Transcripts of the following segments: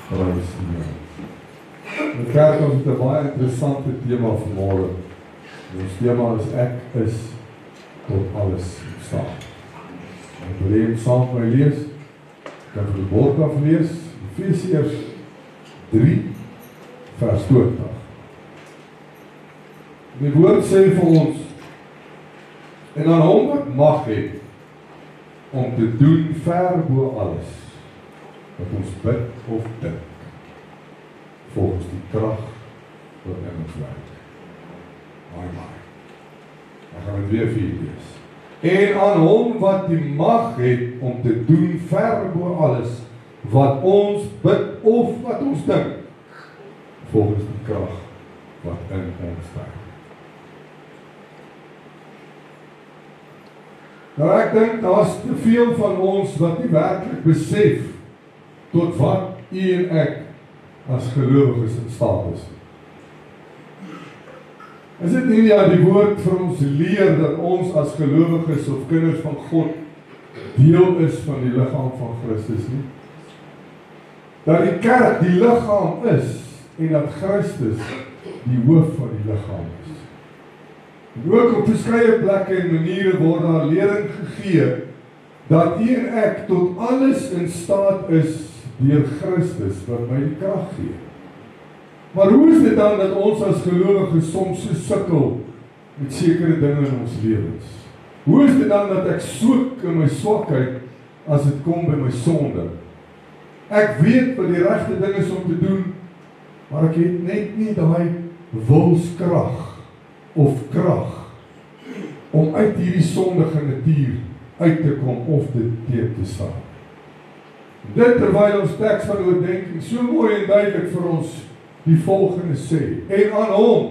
Prys die Here. Die kerk ons het 'n baie interessante tema vanmôre. Ons tema is ek is tot alles in staat. Ek wil hê saam met my lees. Kan vir die woord aflees, Efesiërs 3 vers 20. Die woord sê vir ons, en aan hom wat mag het, om te doen ver bo alles, wat ons bid of dink, volgens die krag wat in ons werk. My. Dan gaan we weer 4 lees. En aan hom wat die mag het, om te doen ver bo alles, wat ons bid of wat ons dink, volgens die krag wat in ons werk. Nou ek dink, daar's te veel van ons wat nie werklik besef tot wat u en ek as gelowiges in staat is. Is dit nie die woord vir ons leer dat ons as gelowiges of kinders van God deel is van die liggaam van Christus nie? Dat die kerk die liggaam is en dat Christus die hoof van die liggaam is. En ook op verskeie plekke en maniere word daar lering gegee dat u en ek tot alles in staat is deur Christus wat my die krag gee. Maar hoe is dit dan dat ons as gelowiges soms so sukkel met sekere dinge in ons lewens? Hoe is dit dan dat ek soek in my swakheid as dit kom by my sonde? Ek weet wat die regte ding is om te doen, maar ek het net nie daai wilskrag of krag om uit hierdie sondige natuur uit te kom of dit teen te staan. Dit terwyl ons teks van oordenking so mooi en duidelik vir ons die volgende sê, en aan hom,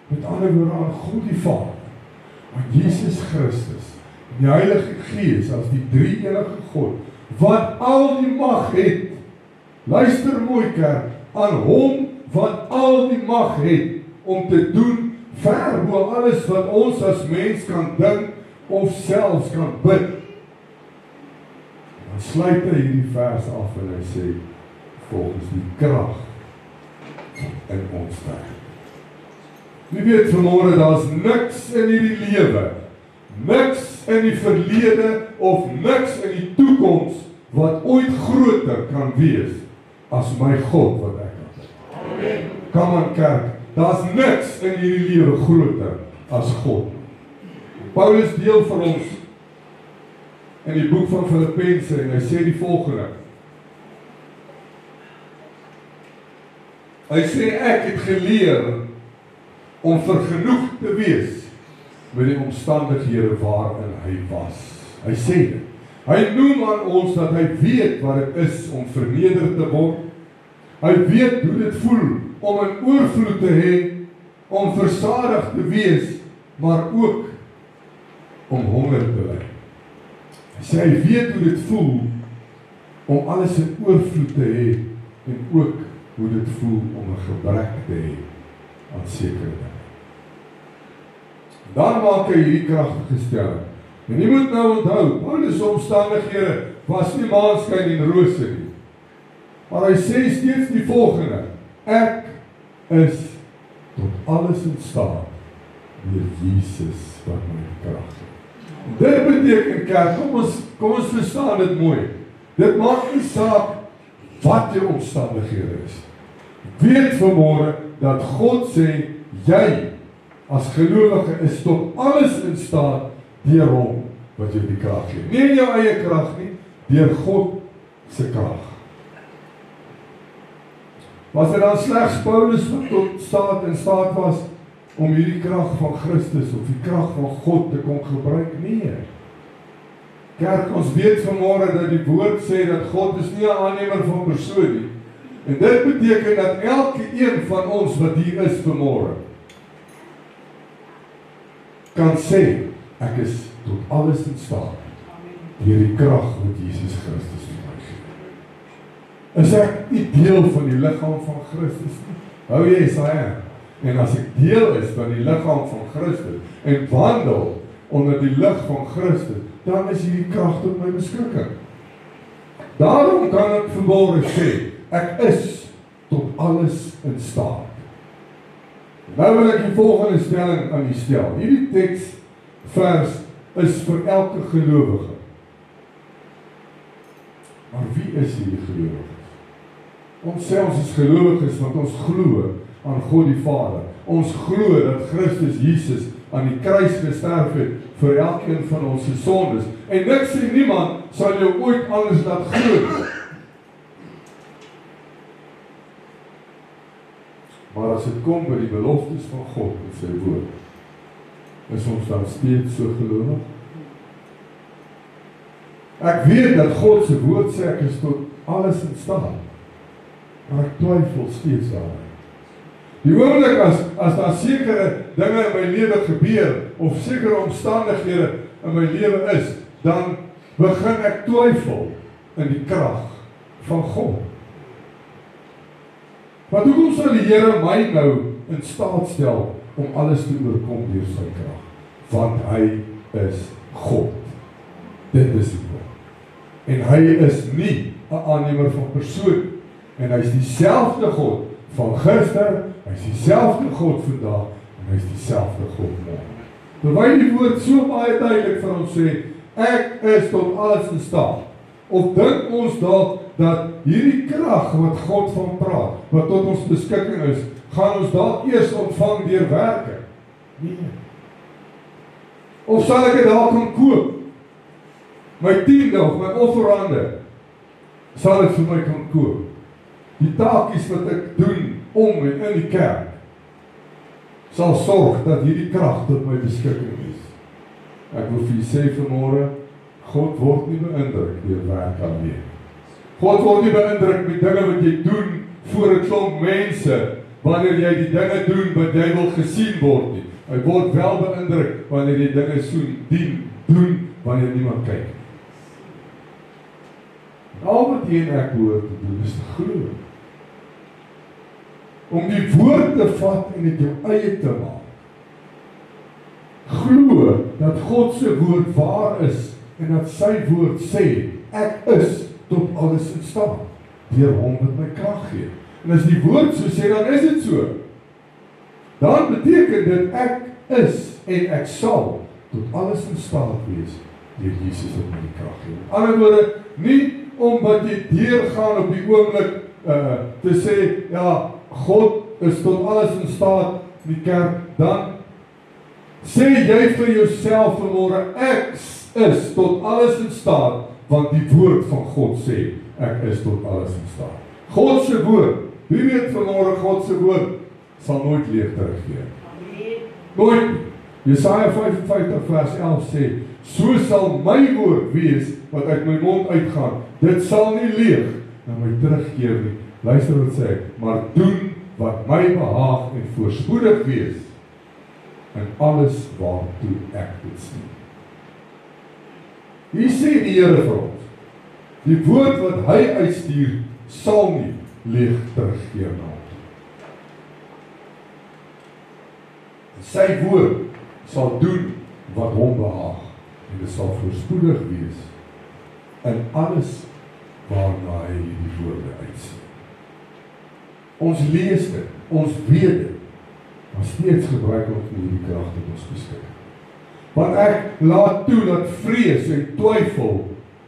met ander woorde aan God die Vader, aan Jesus Christus, die Heilige Gees as die drie-enige God, wat al die mag het, luister mooi kerk, aan hom wat al die mag het, om te doen ver bo alles wat ons as mens kan dink, of selfs kan bid. Dan sluit hy hierdie vers af en hy sê, volgens die krag in ons werk. Wie weet vanmôre, daar's niks in hierdie lewe, niks in die verlede of niks in die toekoms wat ooit groter kan wees as my God wat ek het. Amen. Kom aan kerk, daar's niks in hierdie lewe groter as God. Paulus deel vir ons in die boek van Filippense en hy sê die volgende. Hy sê ek het geleer om vergenoeg te wees met die omstandighede waarin hy was. Hy sê dit. Hy noem aan ons dat hy weet wat dit is om verneder te word. Hy weet hoe dit voel om in oorvloed te hê, om versadig te wees, maar ook om honger te ly. Hy sê hy weet hoe dit voel om alles in oorvloed te hê en ook hoe dit voel om 'n gebrek te hê aan sekere dinge. Dan maak hy hierdie kragtige stelling. En jy moet nou onthou, Paulus se omstandighede was nie maanskyn en rose nie. Maar hy sê steeds die volgende: ek is tot alles in staat deur Jesus wat my krag gee. Dit beteken kerk, kom ons verstaan dit mooi. Dit maak nie saak wat jou omstandighede is. Weet vanmôre dat God sê, jy as gelowige is tot alles in staat deur hom wat jou die krag gee. Nie in jou eie krag nie, deur God se krag. Was dit dan slegs Paulus wat tot in staat was om hierdie krag van Christus of die krag van God te kon gebruik? Nee. Kerk, ons weet vanmôre dat die woord sê dat God is nie 'n aannemer van persoon nie. En dit beteken dat elke een van ons wat hier is vanmôre kan sê, ek is tot alles in staat deur die krag wat Jesus Christus vir my gee. Is ek nie deel van die liggaam van Christus nie? Hou jy Jesaja? En as ek deel is van die liggaam van Christus en wandel onder die lig van Christus, dan is hierdie krag tot my beskikking. Daarom kan ek vanmôre sê, Ek is tot alles in staat. Nou wil ek die volgende stelling aan u stel. Hierdie teksvers is vir elke gelowige. Maar wie is hierdie gelowiges? Ons selfs is gelowiges want ons glo aan God die Vader. Ons glo dat Christus Jesus aan die kruis gesterf het vir elkeen van ons se sondes. En niks en niemand sal jou ooit anders laat glo. Maar as dit kom by die beloftes van God en sy woord, is ons dan steeds so gelowig? Ek weet dat God se woord sê ek is tot alles in staat, maar ek twyfel steeds daarin. Die oomblik as daar sekere dinge in my lewe gebeur, of sekere omstandighede in my lewe is, dan begin ek twyfel in die krag van God. Want hoekom sal die Here my nou in staat stel om alles te oorkom deur sy krag? Want hy is God. Dit is die God. En hy is nie 'n aannemer van persoon. En hy is dieselfde God van gister, hy is dieselfde God vandag, en hy is dieselfde God môre. Terwyl die woord so baie duidelik vir ons sê, ek is tot alles in staat. Of dink ons dalk dat hierdie krag wat God van praat, wat tot ons beskikking is, gaan ons dalk eers ontvang deur werke? Nee. Of sal ek dit dalk kan koop? My 10de of my offerande sal ek vir my kan koop. Die taakies wat ek doen om en in die kerk sal sorg dat hierdie krag tot my beskikking is. Ek wil vir julle sê vanmôre, God word nie beïndruk deur werk alleen. God word nie beïndruk met dinge wat jy doen voor 'n klomp mense, wanneer jy die dinge doen wat jy wil gesien word nie. Hy word wel beïndruk wanneer jy dinge doen wanneer niemand kyk. Al wat jy en ek behoort te doen is te glo. Om die woord te vat en dit jou eie te maak. Glo dat God se woord waar is en dat sy woord sê, ek is tot alles in staat, deur hom wat my krag gee. En as die woord so sê, dan is dit so. Dan beteken dit ek is en ek sal tot alles in staat wees, deur Jesus wat my die krag gee. Met ander woorde, nie omdat jy deurgaan op die oomblik te sê, ja, God is tot alles in staat, die kerk, dan sê jy vir jouself vanmôre, ek is tot alles in staat, want die woord van God sê, ek is tot alles in staat. God se woord, wie weet vanmôre God se woord, sal nooit leeg terugkeer. Nooit. Jesaja 55 vers 11 sê, so sal my woord wees, wat uit my mond uitgaan, dit sal nie leeg na my terugkeer nie. Luister wat sê ek, maar doen wat my behaag en voorspoedig wees in alles waartoe ek dit sien. Hier sê die Here vir ons, die woord wat hy uitstuur sal nie leeg terugkeer na hom. Sy woord sal doen wat hom behaag en dit sal voorspoedig wees in alles waarna hy die woorde uitsien. Ons lees dit, ons weet dit, maar steeds gebruik ons nie die krag wat ons beskik. Want ek laat toe dat vrees en twyfel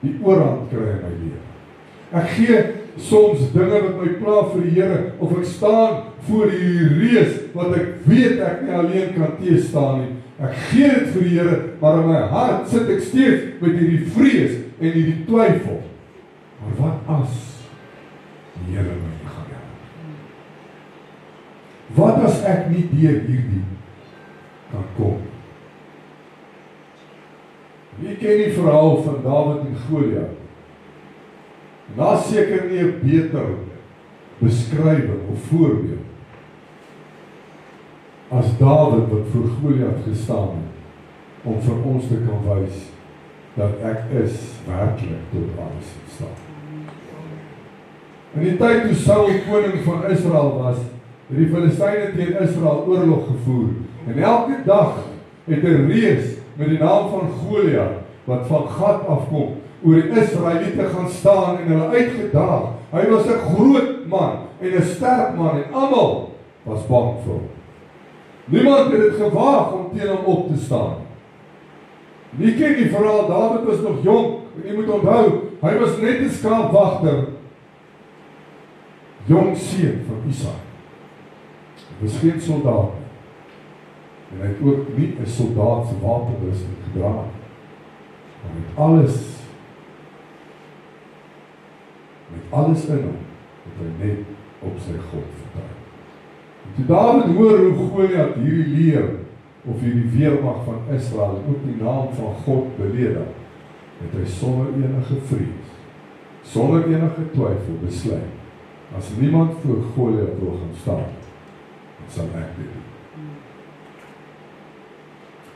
die oorhand kry in my lewe. Ek gee soms dinge wat my pla vir die Here, of ek staan voor die reus wat ek weet ek nie alleen kan teëstaan nie. Ek gee dit vir die Here, maar in my hart sit ek steeds met hierdie vrees en hierdie twyfel. Maar wat as die Here my nie gaan help? Wat as ek nie deur hierdie kan kom? Wie ken die verhaal van Dawid en Goliat? Daar seker nie 'n beter beskrywing of voorbeeld as Dawid wat voor Goliat gestaan het, om vir ons te kan wys dat ek is werklik tot alles in staat. In die tyd toe Saul koning van Israel was, het die Filistyne teen Israel oorlog gevoer, en elke dag het 'n reus met die naam van Goliat, wat van Gat afkom, oor die Israeliete gaan staan en hulle uitgedaag. Hy was 'n groot man en 'n sterk man en almal was bang vir hom. Niemand het dit gewaag om teen hom op te staan. Nie ken die verhaal, Dawid was nog jonk, en jy moet onthou, hy was net 'n skaapwagter, jong seun van Isaak. Hy was geen soldaat nie. En hy het ook nie 'n soldaat se wapenrusting gedra nie. Maar met alles in hom, het hy net op sy God vertrou. En toe Dawid hoor hoe Goliat hierdie leer, of hierdie weermag van Israel, en ook die naam van God beledig, het hy sonder enige vrees, sonder enige twyfel besluit, as niemand voor Goliat wil gaan staan, dan sal ek dit doen.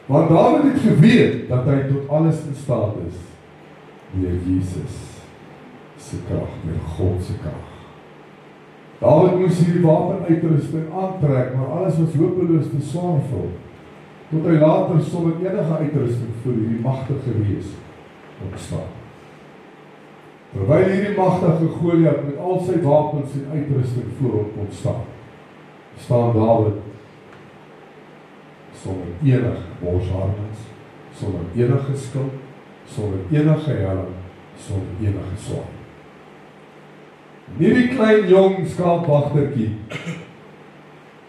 Want Dawid het geweet, dat hy tot alles in staat is, deur Jesus se krag, deur God se krag. Dawid moes hierdie wapenuitrusting aantrek, maar alles was hopeloos te swaar vir hom, tot hy later sonder enige uitrusting voor hierdie magtige wees opstaan. Terwyl hierdie magtige Goliat met al sy wapens en uitrusting voor hom kon staan Dawid sonder enige borsharnas, sonder enige skild, sonder enige helm, sonder enige swaard. Nie die klein jong skaapwagtertjie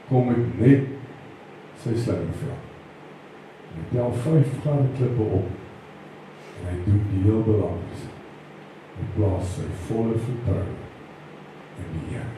kom met net sy slingerveld. Hy tel 5 gare klippe op en hy doen die heel belangrikste. Hy plaas sy volle vertroue in die Here.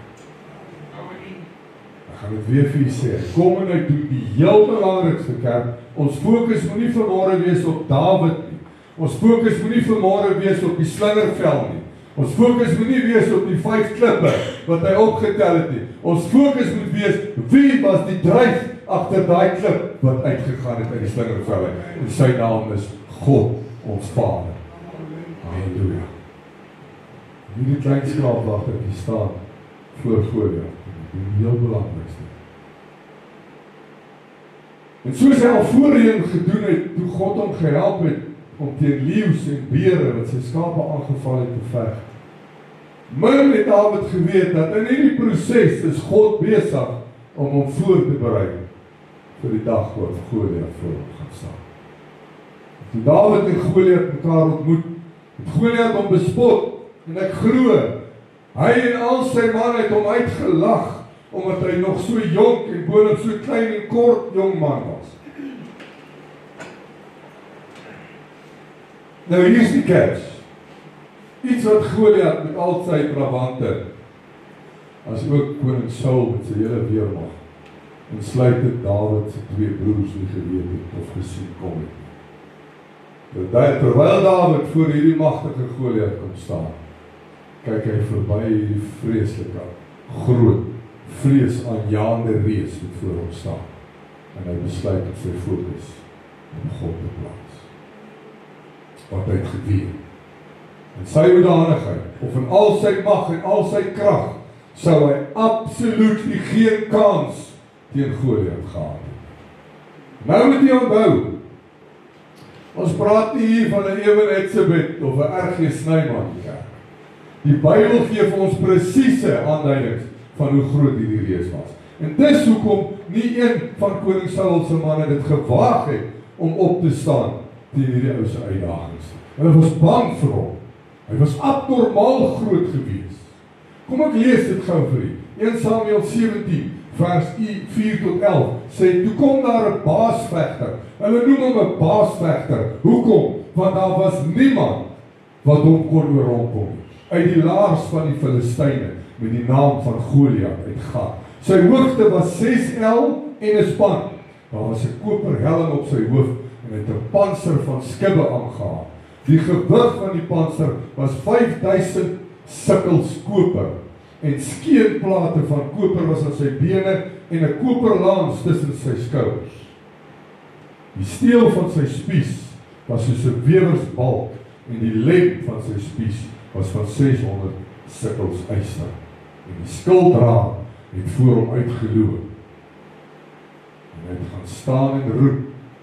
Ek gaan dit weer vir u sê, kom en hy doen die heel belangrikste, kerk. Ons fokus moet nie vanmôre wees op Dawid nie. Ons fokus moet nie vanmôre wees op die slingerveld nie. Ons fokus moet nie wees op die 5 klippe wat hy opgetel het nie. Ons fokus moet wees, wie was die dryf agter daai klip wat uitgegaan het uit die slingerveld uit. En sy naam is God, ons Vader. Halleluja. Hierdie klein skaapwagter die staan voor Goliat. Die heel belangrikste. En soos hy al voorheen gedoen het, toe God hom gehelp het om teen leeu's en beere wat sy skape aangeval het te veg. Min het Dawid geweet dat in hierdie proses is God besig om hom voor te berei vir die dag wat Goliat voor hom gaan staan. Toe Dawid en Goliat mekaar ontmoet, het Goliat hom bespot en ek glo, hy en al sy man het hom uitgelag omdat hy nog so jonk en boonop so klein en kort jong man was. Nou hier is die catch. Iets wat Goliat met al sy bravante, as ook koning Saul met sy hele weermag, en sluit dit Dawid se 2 broers nie geweet het of gesien kom het. Terwyl Dawid voor hierdie magtige Goliat kom staan, kyk hy verby hierdie vreeslike, groot, vreesaanjaende reus wat voor hom staan, en hy besluit op sy fokus om God te plaas. Wat hy het geweet. En sy hoedanigheid, of in al sy mag en al sy krag, sou hy absoluut geen kans teen Goliat gehad het. Nou moet jy onthou, ons praat nie hier van 'n Ebenezer of 'n R.G. Snyman nie. Die Bybel gee vir ons presiese aanduidings van hoe groot hierdie reus was. En dis hoekom nie een van koning Saul se manne dit gewaag het om op te staan teen hierdie ou se uitdagings. Hulle was bang vir hom. Hy was abnormaal groot gewees. Kom ek lees dit gou vir u. 1 Samuel 17 vers 4 tot 11 sê, toe kom daar 'n baasvegter. Hulle noem hom 'n baasvegter. Hoekom? Want daar was niemand wat hom kon oorrompel uit die laars van die Filistyne met die naam van Goliat uit Gat. Sy hoogte was 6 el en 'n span. Daar was 'n koperhelm op sy hoof en hy het 'n pantser van skibbe aangehad. Die gewig van die pantser was 5000 sikkels koper en skeenplate van koper was aan sy bene en 'n koperlans tussen sy skouers. Die steel van sy spies was soos 'n wewersbalk en die lem van sy spies was van 600 sikkels yster. En die skilddraad het voor hom uitgeloop. En hy het gaan staan en roep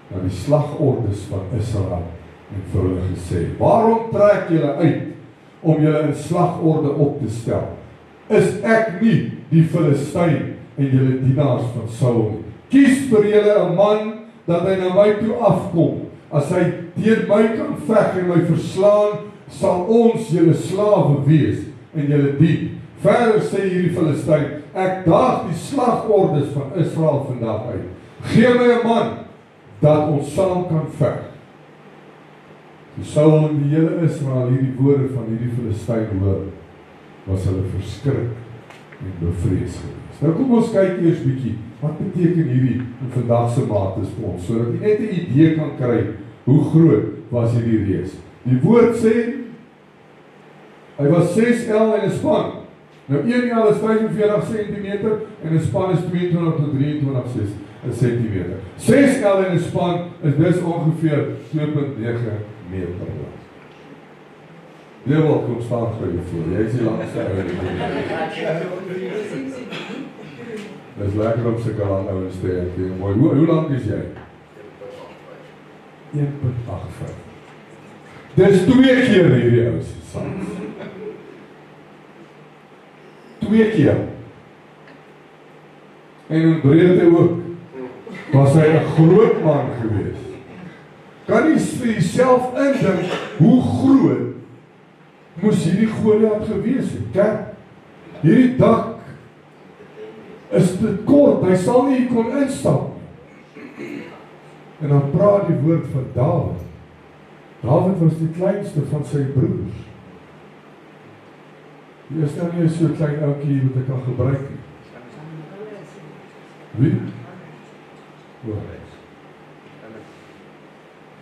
na die slagordes van Israel en vir hulle gesê, waarom trek julle uit om julle in slagorde op te stel? is ek nie die Filistyn en julle dienaars van Saul nie. Kies vir julle 'n man dat hy na my toe afkom. As hy teen my kan veg en my verslaan, sal ons julle slawe wees en julle dien. Verder sê hierdie Filistyn, ek daag die slagordes van Israel vandag uit. Gee my 'n man dat ons saam kan veg. Toe Saul en die hele Israel hierdie woorde van hierdie Filistyn hoor, was hulle verskrik en bevrees gewees. Nou kom ons kyk eers bietjie, wat beteken hierdie in vandag se mate vir ons, sodat jy net 'n idee kan kry hoe groot was hierdie reus. Die woord sê, hy was 6 el en 'n span. Nou 1 el is 45 cm en 'n span is 22 tot 23 cm. 6 el en 'n span is dus ongeveer 2.9 meter lang. Jy wil kom staan vir jou voor. Jy is die langste ou. Dis lekker om sulke lang ouens te hê. Mooi. Hoe lank is jy? 1.85. Dis 2 keer hierdie ouens saam. 2 keer. En in breedte ook. Was hy 'n groot man gewees. Kan jy vir jouself indink hoe groot moes hierdie Goliat gewees het? Kyk, hierdie dak is te kort, hy sal nie kon instap nie. En dan praat die woord van Dawid. Dawid was die kleinste van sy broers. Hy is nou nie so klein ouetjie wat ek kan gebruik nie. Wie?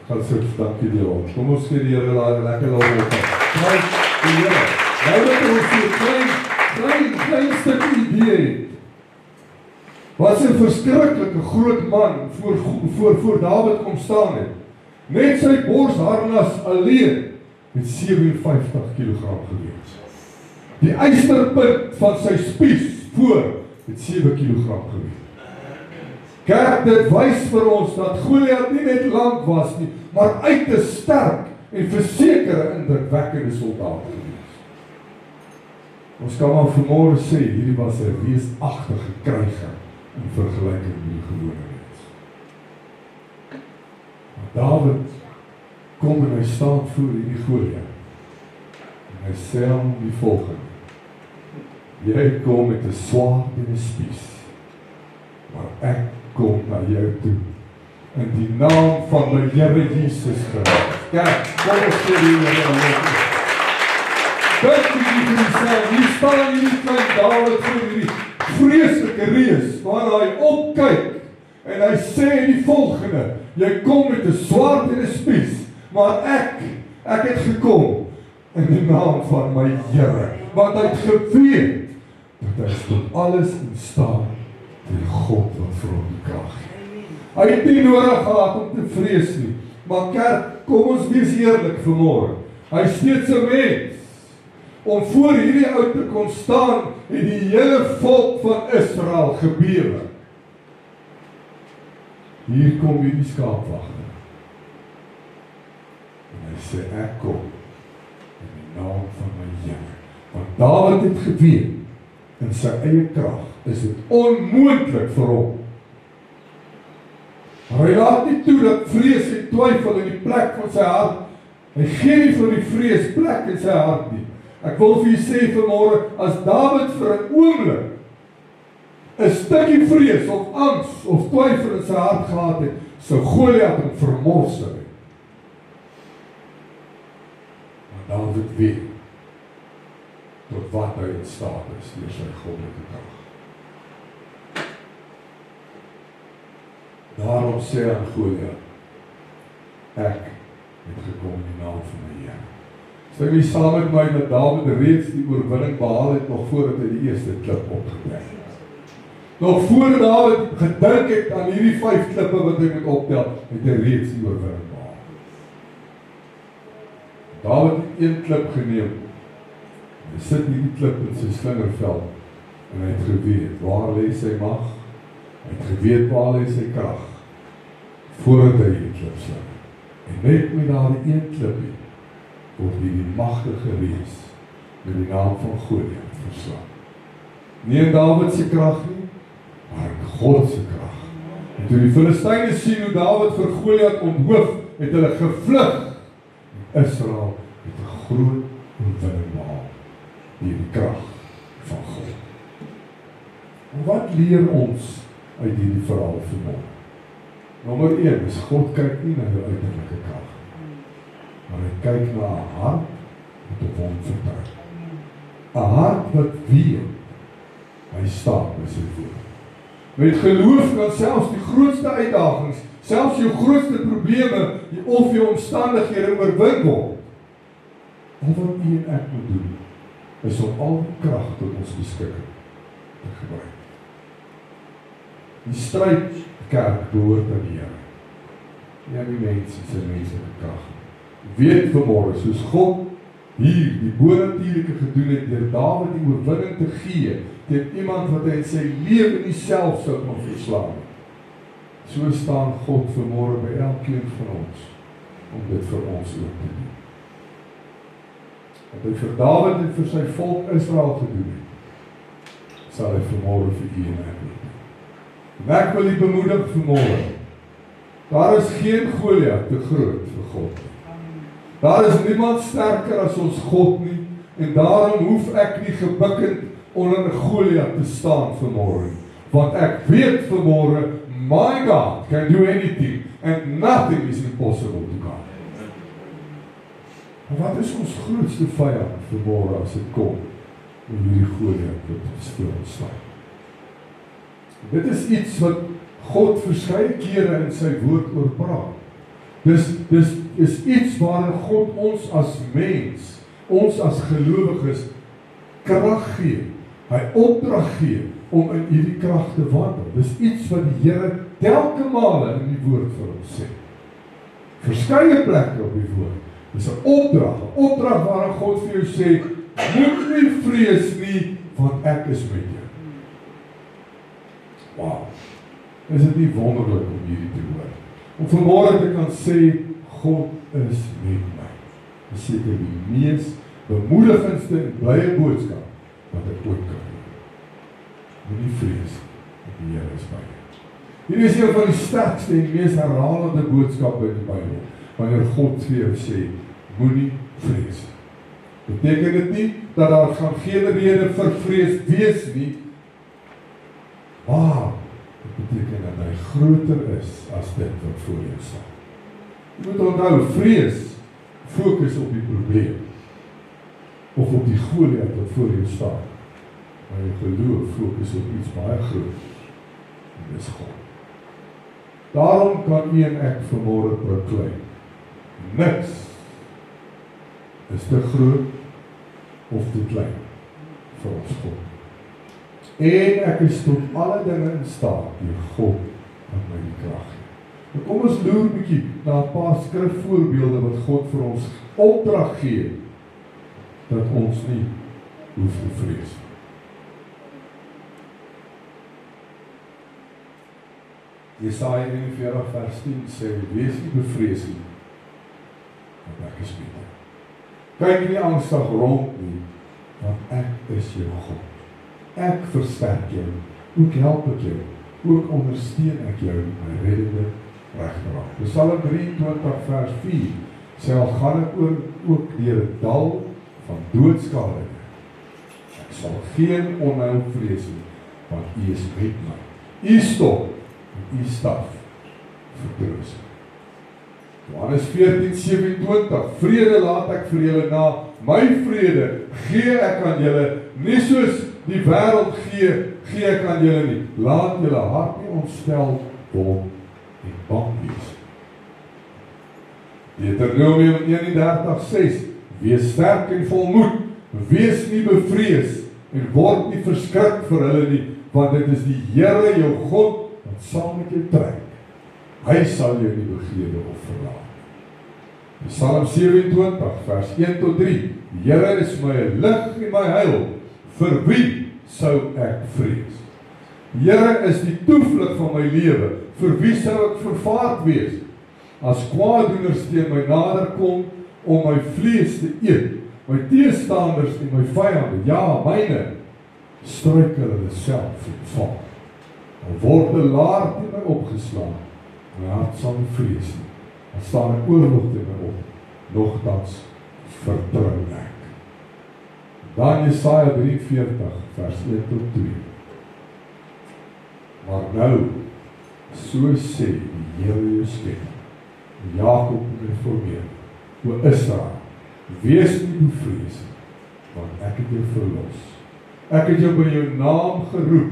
Gaan sit, dankie die Here. Kom ons gee die Here 'n lekker loflied. Prys die Here. Nou dat ons so klein stukkie idee het. Was 'n verskriklike groot man voor Dawid kom staan het. Net sy borsharnas alleen het 57 kg geweeg. Die eysterpunt van sy spies voor het 7 kg geweeg. Kerk, dit wys vir ons dat Goliat nie net lank was nie, maar uit te sterk en versekerde indrukwekkende soldaat gewees. Ons kan maar vanmôre sê, hierdie was 'n reusagtige kryger in vergelyking met die gewone mens. Maar Dawid kom en hy staan voor hierdie Goliat. En hy sê hom die volgende: jy kom met 'n swaard en 'n spies, maar ek kom na jou toe in die naam van my Here Jesus Christus. Kyk, kom ons sê die Here. Dit is die staan hierdie klein Dawid voor hierdie vreeslike reus, waar hy opkyk en hy sê die volgende: jy kom met 'n swaard en 'n spies, maar ek het gekom in die naam van my Here, want hy het geweet dat hy tot alles in staat die God wat vir hom die krag gee. Hy het nie nodig gehad om te vrees nie. Maar kerk, kom ons wees eerlik vanmôre. Hy is steeds 'n mens. Om voor hierdie ou te kon staan, het die hele volk van Israel gebewe. Hier kom hierdie skaapwagter. En hy sê, ek kom in die naam van my Here. Want Dawid het geweet, in sy eie krag is dit onmoontlik vir hom. Maar hy laat nie toe dat vrees en twyfel in die plek van sy hart. Hy gee nie vir die vrees plek in sy hart nie. Ek wil vir julle sê vanmôre, as Dawid vir 'n oomblik 'n stukkie vrees of angs of twyfel in sy hart gehad het, sou Goliat hom vermors het. Maar Dawid weet tot wat hy in staat is deur sy goddelike krag. Daarom sê hy aan Goliat, ek het gekom in die naam van my Here. Stem jy saam met my dat Dawid reeds die oorwinning behaal het nog voordat hy die eerste klip opgetrek het. Nog voor Dawid gedink het aan hierdie 5 klippe wat hy moet optel, het hy reeds die oorwinning behaal. Dawid het 1 klip geneem. Hy sit hierdie klip in sy slingerveld en hy het geweet waar lê sy mag. Hy het geweet waar lê sy krag voordat hy die klip slaan. En net met daardie 1 klip word hierdie magtige reus met die naam van Goliat verslaan. Nie in Dawid se krag nie, maar in God se krag. En toe die Filistyne sien hoe Dawid vir Goliat onthoof, het hulle gevlug. En Israel het 'n groot oorwinning behaal deur die krag van God. En wat leer ons uit hierdie verhaal vanmôre? Nommer 1 is God kyk nie na jou uiterlike krag, maar hy kyk na 'n hart met 'n wond vertrou. 'n Hart wat weet hy staan by sy woord. Met geloof kan selfs die grootste uitdagings, selfs jou grootste probleme of jou omstandighede oorwin word. Al wat u en ek moet doen, is om al die krag tot ons beskikking te gebruik. Die stryd kerk behoort aan die Here, nie aan die mense se menslike krag. Weet vanmôre, soos God hier die bonatuurlike gedoen het deur Dawid die oorwinning te gee teen iemand wat hy in sy lewe nie self sou kon verslaan. So staan God vanmôre by elkeen van ons om dit vir ons ook te doen. Wat hy vir Dawid en vir sy volk Israel gedoen het, sal hy vanmôre vir u en ek doen. En ek wil u bemoedig vanmôre. Daar is geen Goliat te groot vir God. Daar is niemand sterker as ons God nie, en daarom hoef ek nie gebukkend onder 'n Goliat te staan vanmôre, want ek weet vanmôre, my God can do anything, and nothing is impossible to God. En wat is ons grootste vyand vanmôre as dit kom om hierdie Goliat wat ons voor ons staan? Dit is iets wat God verskeie kere in sy woord oor praat. Dis is iets waarin God ons as mens, ons as gelowiges krag gee. Hy opdrag gee om in hierdie krag te wandel. Dis iets wat die Here telke male in die woord vir ons sê. Verskeie plekke op die woord. Dis 'n opdrag waarin God vir jou sê, moet nie vrees nie, want ek is met jou. Wow. Is dit nie wonderlik om hierdie te hoor? Om vanmôre te kan sê, God is met my. Dis seker die mees bemoedigendste en blye boodskap wat ek ooit kan hoor. Moenie vrees, want die Here is by jou. Hierdie is een van die sterkste en mees herhalende boodskappe in die Bybel, wanneer God vir jou sê, moenie vrees. Beteken dit nie, dat daar gaan geen rede vir vrees wees nie, maar dit beteken dat hy groter is as dit wat voor jou staan. Jy moet onthou, vrees fokus op die probleem, of op die Goliat wat voor jou staan, maar jy geloof fokus op iets baie groot, en dis God. Daarom kan u en ek vanmôre proclaim, niks is te groot of te klein vir ons God. En ek is tot alle dinge in staat deur God wat my die krag gee. Nou kom ons loer 'n bietjie na 'n paar skrifvoorbeelde wat God vir ons opdrag gee dat ons nie hoef te vrees. Jesaja 41 vers 10 sê, wees nie bevrees nie, want ek is met jou. Kyk nie angstig rond nie, want ek is jou God. Ek versterk jou, ook help ek jou, ook ondersteun ek jou in my reddende regterhand. Psalm 23 vers 4 sê, al gaan ek ook deur 'n dal van doodskade, ek sal geen onheil vrees nie, want u is met my. U stok en u staf vertroos. Johannes 14:27, vrede laat ek vir julle na, my vrede gee ek aan julle, nie soos die wêreld gee ek aan julle nie. Laat julle hart nie ontstel word en bang wees. Deuteronomium 31:6, wees sterk en volmoed, wees nie bevrees en word nie verskrik vir hulle nie, want dit is die Here jou God wat saam met jou trek. Hy sal jou nie begewe of verlaat. Psalm 27 vers 1 tot 3, die Here is my lig en my heil, vir wie sou ek vrees? Die Here is die toevlug van my lewe, vir wie sou ek vervaard wees? As kwaaddoeners teen my nader kom om my vlees te eet, my teestanders en my vyande, ja, myne, struikel hulle self en val. Dan word 'n laar teen my opgeslaan, my hart sal nie vrees nie. Dan staan 'n oorlog teen my op, nogtans vertrou ek. Dan Jesaja 43 vers 1 tot 2. Maar nou, so sê die Here jou skepper, Jakob reformeer, o Israel, wees nie bevrees, want ek het jou verlos. Ek het jou by jou naam geroep,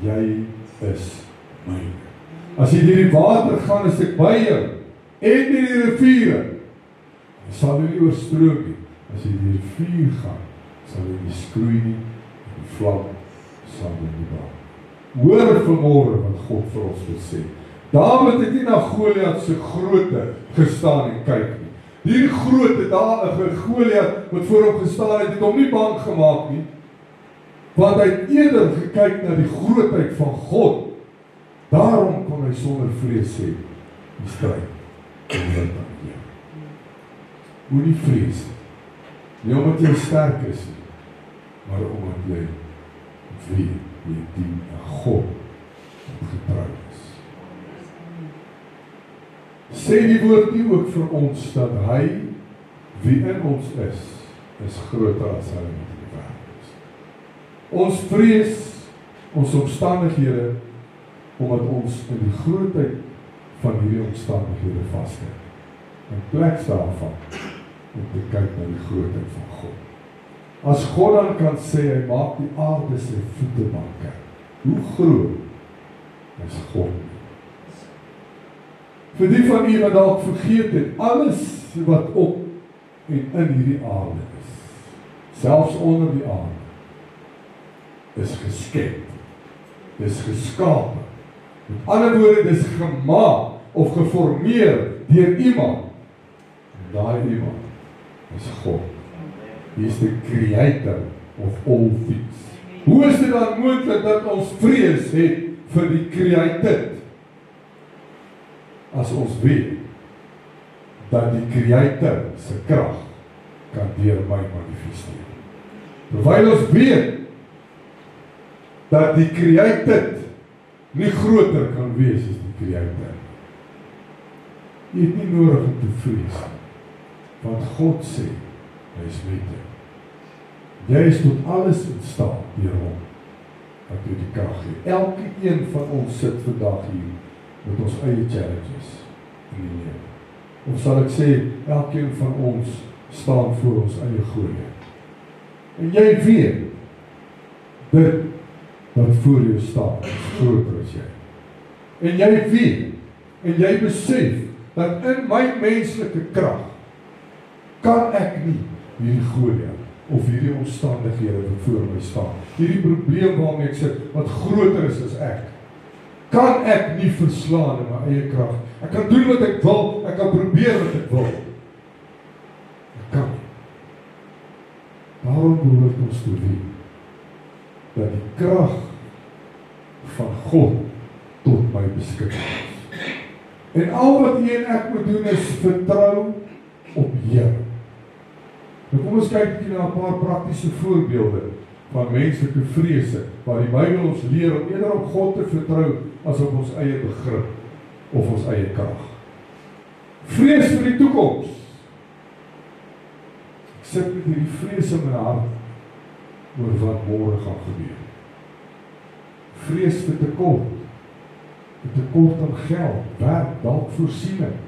jy is myne. As jy deur die water gaan, is ek by jou, en deur die riviere, jy sal nie oorstroom nie. As jy deur die vuur gaan, sal jy nie skroei nie, en die vlam sal jy nie brand. Hoor vanmôre wat God vir ons wil sê. Dawid het nie na Goliat se grootte gestaan en kyk nie. Die grootte, daar 'n Goliat wat voor hom gestaan het hom nie bang gemaak nie, want hy het eerder gekyk na die grootheid van God. Daarom kon hy sonder vrees sê, die stryd behoort aan jou. Moenie vrees nie omdat jy sterk is nie, maar omdat jy weet jy dien 'n God wat getrou is. Sê die woord nie ook vir ons dat hy wie in ons is groter as hy wat in die wêreld is. Ons vrees ons omstandighede omdat ons in die grootheid van hierdie omstandighede vaskyk. In plaas daarvan om te kyk na die grootheid van God. As God dan kan sê, hy maak die aarde sy voetebanke, hoe groot is God? Vir die van u wat dalk vergeet het, alles wat op en in hierdie aarde is, selfs onder die aarde, is geskep, is geskape. Met ander woorde, dis gemaak of geformeer deur iemand. En daai iemand is God. Hy is die creator of all things. Hoe is dit dan moontlik dat ons vrees het vir die created? As ons weet dat die creator se krag kan deur my manifesteer. Terwyl ons weet dat die created nie groter kan wees as die creator. Jy het nie nodig om te vrees, want God sê, hy is met jou. Jy is tot alles in staat deur hom, wat jy die krag gee. Elke een van ons sit vandag hier, met ons eie challenges in die lewe. Of sal ek sê, elkeen van ons staan voor ons eie Goliat. En jy weet, dit wat voor jou staan, is groter as jy. En jy weet, en jy besef, dat in my menslike krag, kan ek nie hierdie Goliat, of hierdie omstandighede wat voor my staan, hierdie probleem waarmee ek sit, wat groter is as ek, kan ek nie verslaan in my eie krag. Ek kan doen wat ek wil, ek kan probeer wat ek wil. Ek kan nie. Daarom behoort ons te weet, dat die krag van God tot my beskikking is. En al wat jy en ek moet doen is vertrou op Here. Nou kom ons kyk na 'n paar praktiese voorbeelde van menslike vrese, waar die Bybel ons leer om eerder op God te vertrou as op ons eie begrip of ons eie krag. Vrees vir die toekoms. Ek sit met hierdie vrees in my hart oor wat môre gaan gebeur. Vrees vir tekort. Vir tekort aan geld, werk, dalk voorsiening.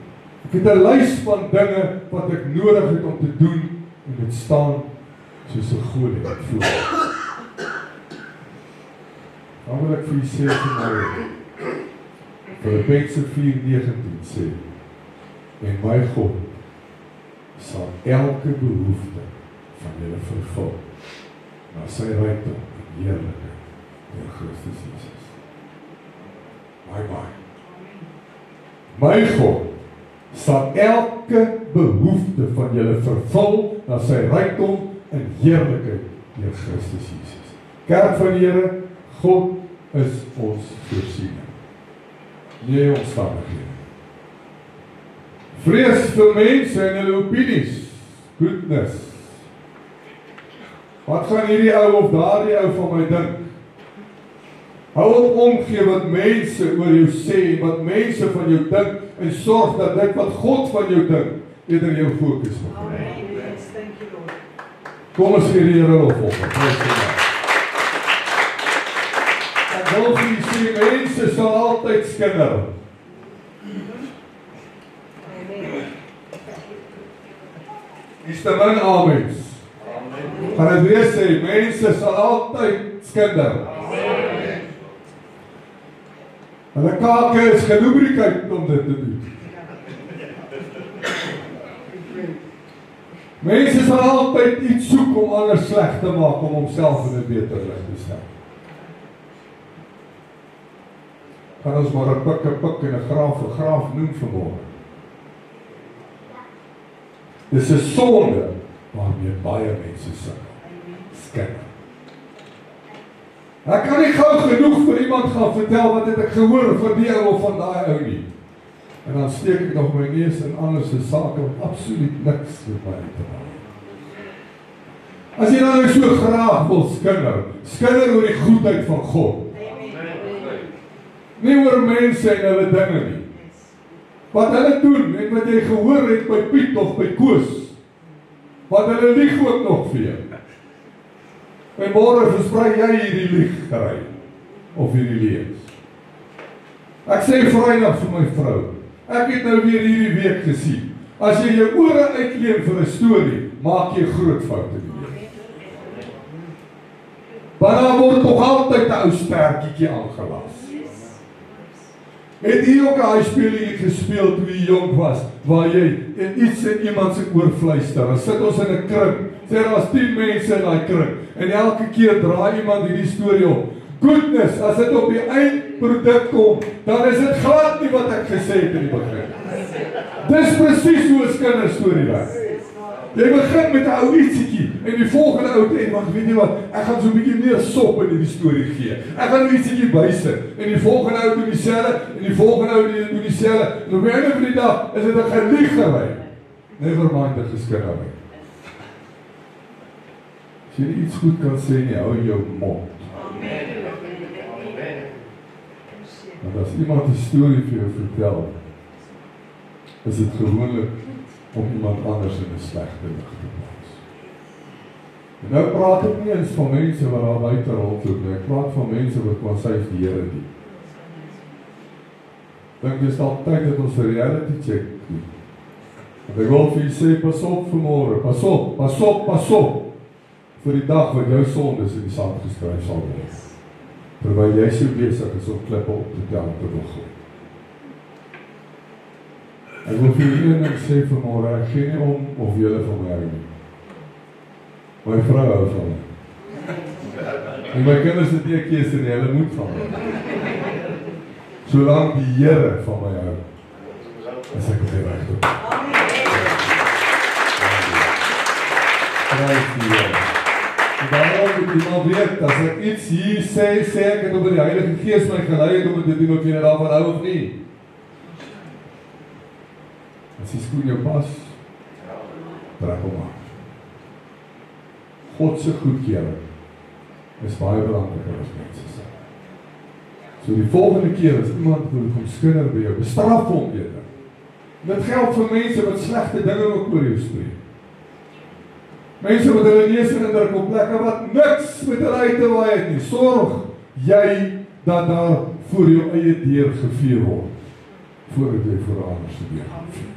Ek het 'n lys van dinge wat ek nodig het om te doen en dit staan soos 'n Goliat voor. Dan wil ek vir u sê vanmôre, Filippense 4:19 sê, en my God sal elke behoefte van julle vervul, na sy rykdom en heerlikheid deur Christus Jesus. My God sal elke behoefte van julle vervul, na sy rykdom en heerlikheid deur Christus Jesus. Kerk van die Here, God is ons voorsiening. Nie omstandighede. Vrees vir mense en hulle opinies, goednis. Wat gaan hierdie ou of daardie ou van my dink? Hou op omgee wat mense oor jou sê, wat mense van jou dink, en sorg dat dit wat God van jou dink, eerder jou fokus word. Kom ons gee die Here lof op. Ek wil vir julle sê, mense sal altyd skinder. Is te min amens. Gaan het weer sê, mense sal altyd skinder. Hulle kake is gelubricate om dit te doen. Mense sal altyd iets soek om anders sleg te maak, om homself in 'n beter lig te stel. Gaan ons maar 'n pik en 'n graaf noem vanmôre. Dis 'n sonde waarmee baie mense sukkel. Skinder. Ek kan nie gou genoeg vir iemand gaan vertel wat het ek gehoor van die ou of van daai ou nie. En dan steek ek nog my neus in ander se sake wat absoluut niks met my te maak. As jy nou so graag wil skinder oor die goedheid van God. Nie oor mense en hulle dinge nie. Wat hulle doen en wat jy gehoor het by Piet of by Koos. Wat hulle lieg ook nog vir jou. En môre versprei jy hierdie lieggery of hierdie leuns. Ek sê Vrydag vir my vrou, ek het nou weer hierdie week gesien, as jy jou ore uitleen vir 'n storie, maak jy groot foute in die lewe. Maar daar word nog altyd 'n ou stertjie aangelas. Het jy ook 'n huisspelletjie gespeel toe jy jonk was, waar jy iets in iemand se oor fluister, dan sit ons in 'n kring, sê daar was 10 mense in daai kring, en elke keer draai iemand hierdie storie op. Goodness, as dit op die eindproduk kom, dan is dit glad nie wat ek gesê het in die begin. Dis presies hoe 'n kinderstorie werk. Jy begin met 'n ou ietsiekie, en die volgende ou sê, "Wag, weet jy wat, ek gaan so 'n bietjie meer sop in die storie gee. Ek gaan nou ietsiekie bysit." En die volgende ou doen dieselfde, en die volgende ou doen dieselfde. En op die einde van die dag is dit 'n geliegery. Never mind 'n geskindery. As jy iets goed kan sê, nie hou jou mond. Want as iemand 'n storie vir jou vertel, is dit gewoonlik om iemand anders in 'n slegte lig te plaas. En nou praat ek nie eens van mense wat daar buite rondloop nie, ek praat van mense wat kon sy die Here dien. Dink dis al tyd dat ons 'n reality check doen. En ek wil vir julle sê, pas op vanmôre, pas op, vir die dag wat jou sondes in die sand geskryf sal word. Terwyl jy so besig is om klippe op te tel te wil gooi. Ek wil vir julle een ding sê vanmôre, ek gee nie om of julle van my hou nie. My vrou hou van my. En my kinders het nie 'n keuse nie, hulle moet van my. Solank die Here van my hou, is ek op die reg toe. Prys die Here. En daarom moet iemand weet, as ek iets hier sê ek het oor die Heilige Gees my gelei het om dit te doen, of jy daarvan hou of nie. As die skoen jou pas, trek hom aan. God se goedkeuring is baie belangriker as mense sê. So die volgende keer as iemand wil kom skinder by jou, bestraf hom eerder. Dit geld vir mense wat slegte dinge ook oor jou spreek. Mense wat hulle neus indruk op plekke wat niks met hulle uit te waai het nie. Sorg jy dat daar voor jou eie deur gevier word, voordat jy voor ander se deur gaan vier.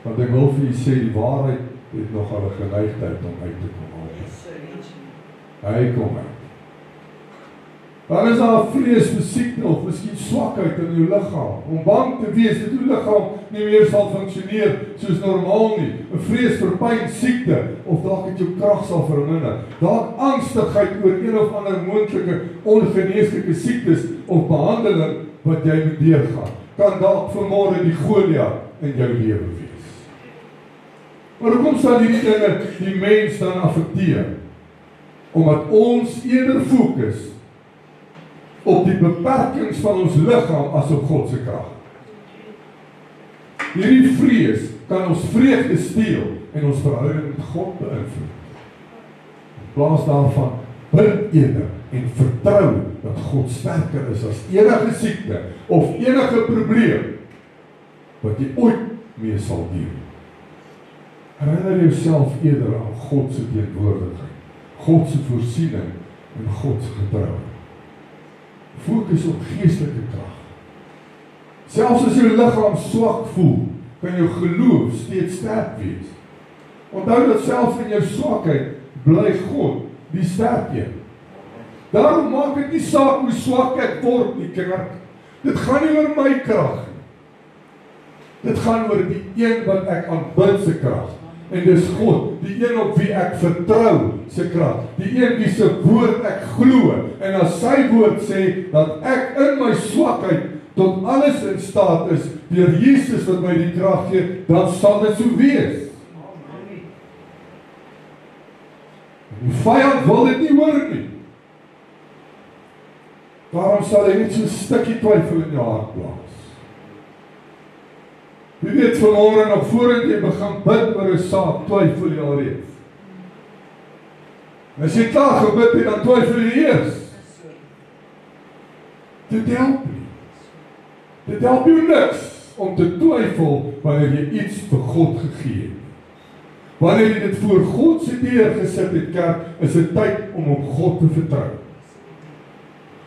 Want ek wil vir julle sê, die waarheid het nogal 'n geneigtheid om uit te kom. Hy kom uit. Dan is daar vrees vir siekte of miskien swakheid in jou liggaam, om bang te wees dat jou liggaam nie meer sal funksioneer soos normaal nie. 'n Vrees vir pyn, siekte, of dalk dat jou krag sal verminder. Dalk angstigheid oor een of ander moontlike ongeneeslike siektes of behandeling wat jy moet deurgaan. Kan dalk vanmôre die Goliat in jou lewe wees. Maar hoekom sal hierdie dinge die mens dan affekteer? Omdat ons eerder fokus op die beperkings van ons liggaam as op God se krag. Hierdie vrees kan ons vreugde steel en ons verhouding met God beïnvloed. plaas daarvan, bid eerder en vertrou dat God sterker is as enige siekte of enige probleem wat jy ooit mee sal deel. Herinner jouself eerder aan God se teenwoordigheid, God se voorsiening en God se getrou. Fokus op geestelike krag. Selfs as jou liggaam swak voel, kan jou geloof steeds sterk wees. Onthou dat selfs in jou swakheid bly God die sterk een. Daarom maak dit nie saak hoe swak ek word nie, kerk. Dit gaan nie oor my krag nie. Dit gaan oor die een wat ek aanbid se krag. En dis God, die een op wie ek vertrou se krag. Die een wie se woord ek glo. En as sy woord sê dat ek in my swakheid tot alles in staat is deur Jesus wat my die krag gee, dan sal dit so wees. Die vyand wil dit nie hoor nie. Daarom sal hy net so 'n stukkie twyfel in jou hart plaas. Jy weet vanmôre nog voordat jy begin bid oor 'n saak, twyfel jy alreeds. As jy klaar gebid het, dan twyfel jy eers. Dit help nie. Dit help jou niks om te twyfel wanneer jy iets vir God gegee het. Wanneer jy dit voor God se deur gesit het, kerk, is dit tyd om op God te vertrou.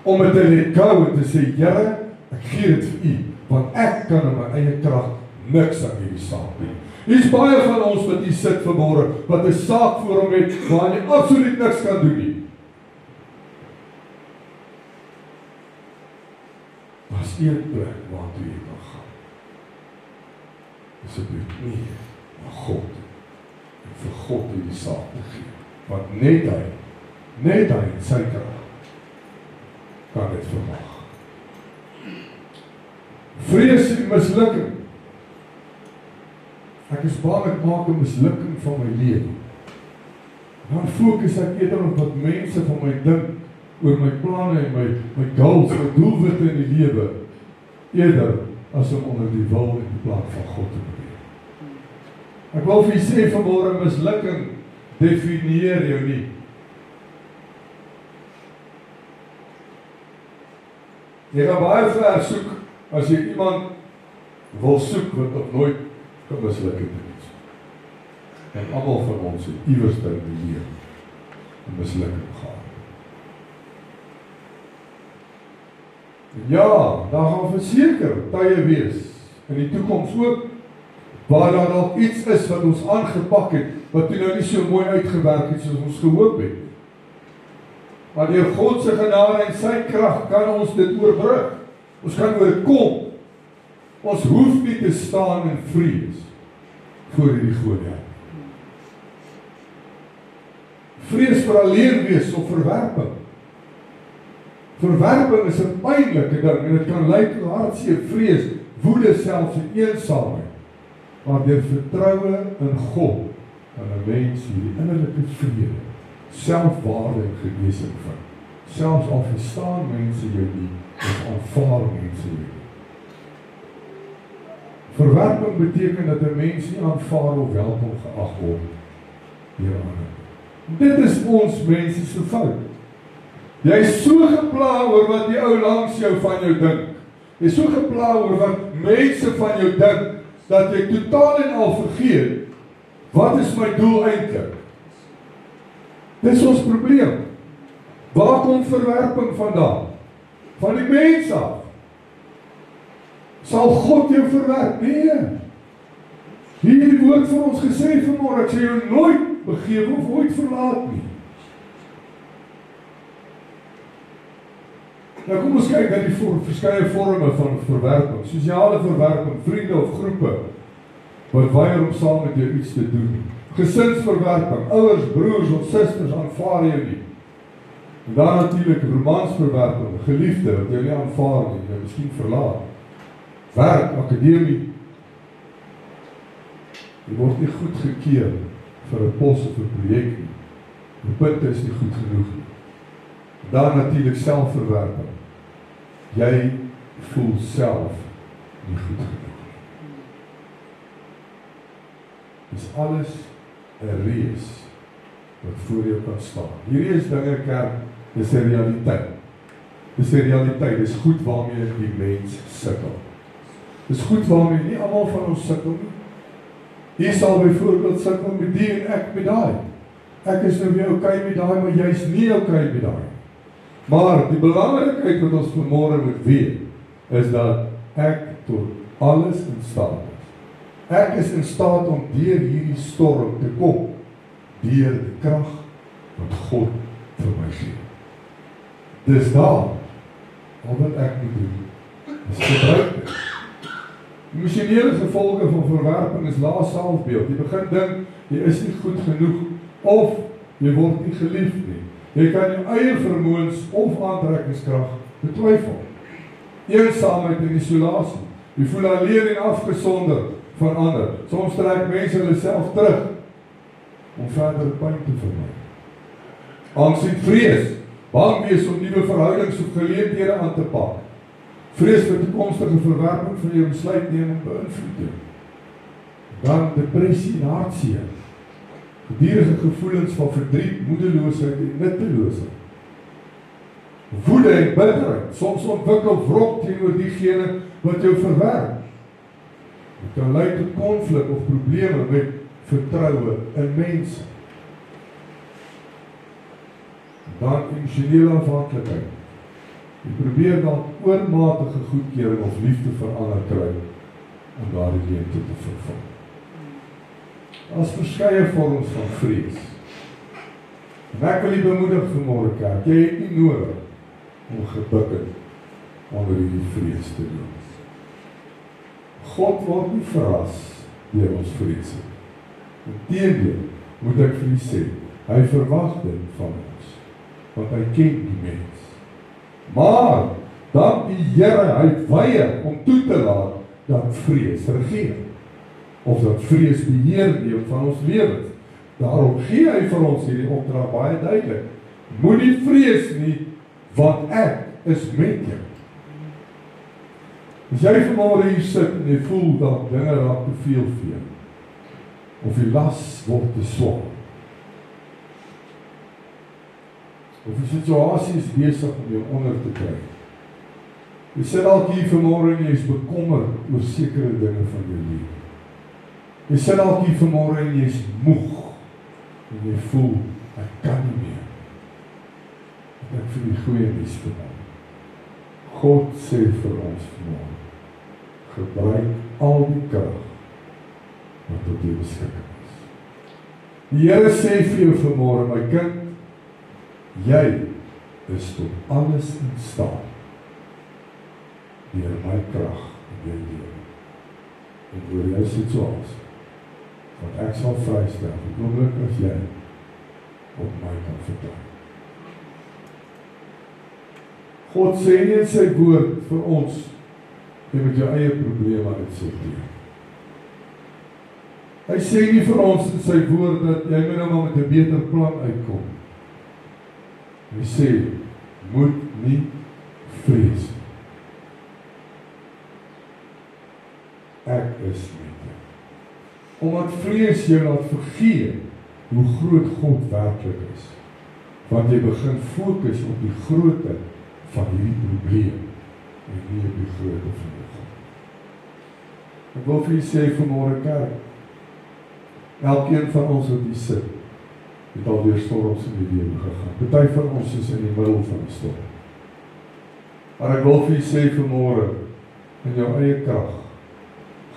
Om dit te let go en te sê, Here, ek gee dit vir U, want ek kan in my eie krag niks aan hierdie saak doen. Hier's baie van ons wat hier sit vanmôre, wat 'n saak voor hom het, waar jy absoluut niks kan doen nie. As een plek waartoe jy kan gaan, is dit nie na God, en vir God hierdie saak te gee, want net hy in sy krag, kan dit vermag. Vrees en mislukking. Ek is bang ek maak 'n mislukking van my lewe. Dan fokus ek eerder op wat mense van my dink, oor my planne en my goals, my doelwitte in die lewe, eerder as om onder die wil en die plan van God te beweeg. Ek wil vir jy sê vanmôre, mislukking definieer jou nie. Jy gaan baie ver soek, as jy iemand wil soek wat nog nooit gemisluk het nie. En almal van ons het iewers in die lewe 'n mislukking gehad. Ja, daar gaan verseker tye wees, in die toekoms ook, waar daar dalk iets is wat ons aangepak het, wat toe nou nie so mooi uitgewerk het, soos ons gehoop het. Maar deur God se genade en sy krag kan ons dit oorbrug. Ons kan oorkom. Ons hoef nie te staan in vrees voor hierdie Goliat. Vrees vir alleen wees of verwerping. Verwerping is 'n pynlike ding en dit kan lei tot hartseer, vrees, woede, selfs en eensaamheid. Maar deur vertroue in God kan 'n mens hierdie innerlike vrede, selfwaarde en genesing vind. Selfs al verstaan mense jou nie, of aanvaar mense jou nie. Verwerping beteken dat 'n mens nie aanvaar of welkom geag word deur ander. Dit is ons mense se fout. Jy is so gepla oor wat die ou langs jou van jou dink. Jy is so gepla oor wat mense van jou dink, dat jy totaal en al vergeet, wat is my doel eintlik? Dis ons probleem. Waar kom verwerping vandaan? Van die mens af. Sal God jou verwerp? Nee. Hierdie woord vir ons gesê vanmôre, ek sê jou nooit begewe of ooit verlaat nie. Nou kom ons kyk na die verskeie vorme van verwerping. Sosiale verwerping, vriende of groepe, wat weier om saam met jou iets te doen. Gesinsverwerping, ouers, broers of susters aanvaar jou nie. En dan natuurlik romansverwerping, geliefde wat jou nie aanvaar nie, jou miskien verlaat. Werk, akademie. Jy word nie goed gekeer vir 'n pos of 'n projek nie. Die punte is nie goed genoeg nie. Dan natuurlik selfverwerping. Jy voel self nie goed genoeg nie. Dis alles 'n reus wat voor jou kan staan. Hierdie is dinge, kerk, dis 'n realiteit. Dis 'n realiteit, dis goed waarmee die mens sukkel. Dis goed waarmee nie almal van ons sukkel nie. Jy sal byvoorbeeld sukkel met die en ek met daai. Ek is nou weer okay met daai, maar jy's nie okay met daai. Maar die belangrikheid wat ons vanmôre moet weet, is dat ek tot alles in staat is. Ek is in staat om deur hierdie storm te kom, deur die krag wat God vir my gee. Dis daar, al wat ek moet doen, is gebruik dit. Die emosionele gevolge van verwerping is lae selfbeeld. Jy begin dink, jy is nie goed genoeg, of jy word nie geliefd nie. Jy kan jou eie vermoëns of aantrekkingskrag betwyfel. Eensaamheid en isolasie. Jy voel alleen en afgesonder van ander. Soms trek mense hulle self terug om verdere pyn te vermy. Angs en vrees. Bang wees om nuwe verhoudings of geleenthede aan te pak. Vrees vir toekomstige verwerping van jou besluitneming beïnvloed jou. Dan depressie en hartseer. Gedurende gevoelens van verdriet, moedeloosheid en nutteloosheid. Woede en bitterheid. Soms ontwikkel wrok teenoor diegene wat jou verwerp. Dit kan lei tot konflik of probleme met vertroue in mense. Dan emosionele afhanklikheid. Jy probeer dan oormatige goedkeuring of liefde vir ander kry om daardie leemte te vervul. As verskeie vorms van vrees. En ek wil jy bemoedig vanmôre, kerk, jy het nie nodig om gebukkend onder die vrees te doen. God word nie verras deur ons vrees. Inteendeel, moet ek vir u sê, hy verwag dit van ons, want hy ken die mens. Maar, dan die Here, hy weier om toe te laat dat vrees regeer, of dat vrees beheer neem van ons lewens. Daarom gee hy vir ons hierdie opdrag baie duidelik. Moenie vrees nie, want ek is met jou. As jy vanmôre hier sit en jy voel dat dinge raak te veel vir jou, of die las word te swaar, of die situasie is besig om jou onder te kry. Jy sit dalk hier vanmôre en jy is bekommerd oor sekere dinge van jou lewe. Jy sit dalk hier vanmôre en jy is moeg, en jy voel, ek kan nie meer. Ek vir die goeie nuus vanmôre. God sê vir ons vanmôre, gebruik al die krag wat tot jou beskikking is. Die Here sê vir jou vanmôre, my kind, jy is tot alles in staat deur my krag in jou lewe en oor jou situasie, want ek sal vrystel, die oomblik as jy op my kan vertrou. God sê nie in sy woord vir ons, jy met jou eie probleme aan het sorteer. Hy sê nie vir ons in sy woord dat jy moet nou maar met 'n beter plan uitkom. Hy sê, moet nie vrees. Ek is met jou. Omdat vrees jou laat vergeet hoe groot God werklik is. Want jy begin fokus op die grootte van hierdie probleem en nie op die grootte van die God. Ek wil vir jy sê vanmôre, kerk, elkeen van ons wat hier sit, het alweer storms in die lewe gegaan. Party van ons is in die middel van die storm. Maar ek wil vir jy sê vanmôre, in jou eie krag,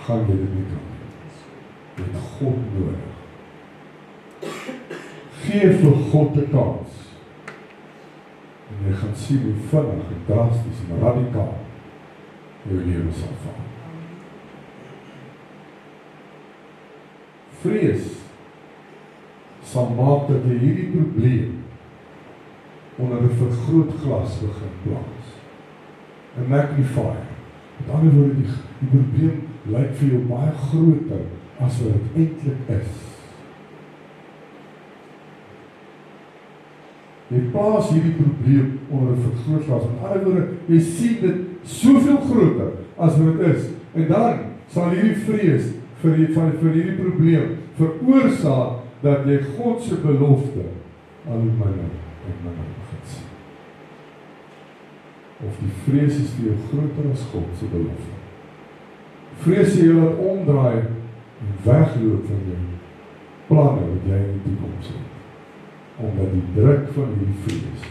gaan jy dit nie kan. Jy het God nodig. Geef vir God 'n kans. En jy gaan sien hoe vinnig en drasties en radikaal jou lewe sal verander. Vrees sal maak dat jy hierdie probleem onder 'n vergrootglas begin plaas. 'n magnifier. Met ander woorde, die probleem lyk vir jou baie groter as wat dit eintlik is. Jy plaas hierdie probleem onder 'n vergrootglas. Met ander woorde, jy sien dit soveel groter as wat dit is. En dan sal hierdie vrees vir hierdie probleem veroorsaak dat jy God se belofte al hoe minder en minder begin sien. Of die vrees is vir jou groter as God se belofte. Vrees jy laat omdraai en wegloop van jou planne wat jy in die toekoms het. Omdat die druk van hierdie vrees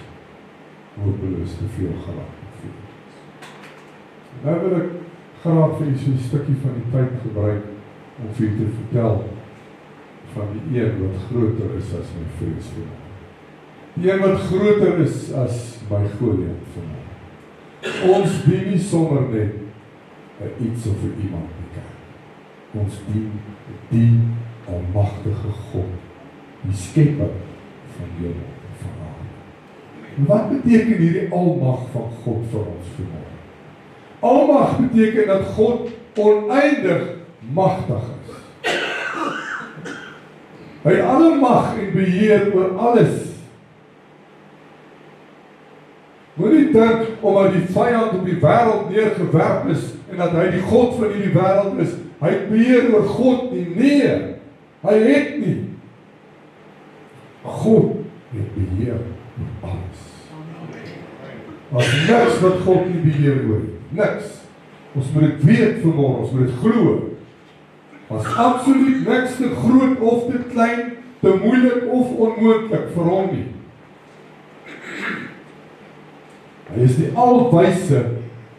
hopeloos te veel geraak het. Nou wil ek graag vir so 'n stukkie van die tyd gebruik om vir u te vertel van die een wat groter is as my vrees vir my. Die een wat groter is as my Goliat vir my. Ons dien nie sommer net iets of vir iemand nie kerk. Ons dien die almagtige God, die skepper van hemel en van aarde. Wat beteken hierdie almag van God vir ons vanmôre? Almag beteken dat God oneindig magtig is. Hy het alle mag en beheer oor alles. Moenie dink omdat die vyand op die wêreld neergewerp is en dat hy die God van hierdie wêreld is, hy het beheer oor God nie. Nee, hy het nie. God het beheer oor alles. Daar's niks wat God nie beheer oor het. Niks. Ons moet dit weet vanmôre, ons moet dit glo. Daar's absoluut niks te groot of te klein, te moeilik of onmoontlik vir hom nie. Hy is die alwyse,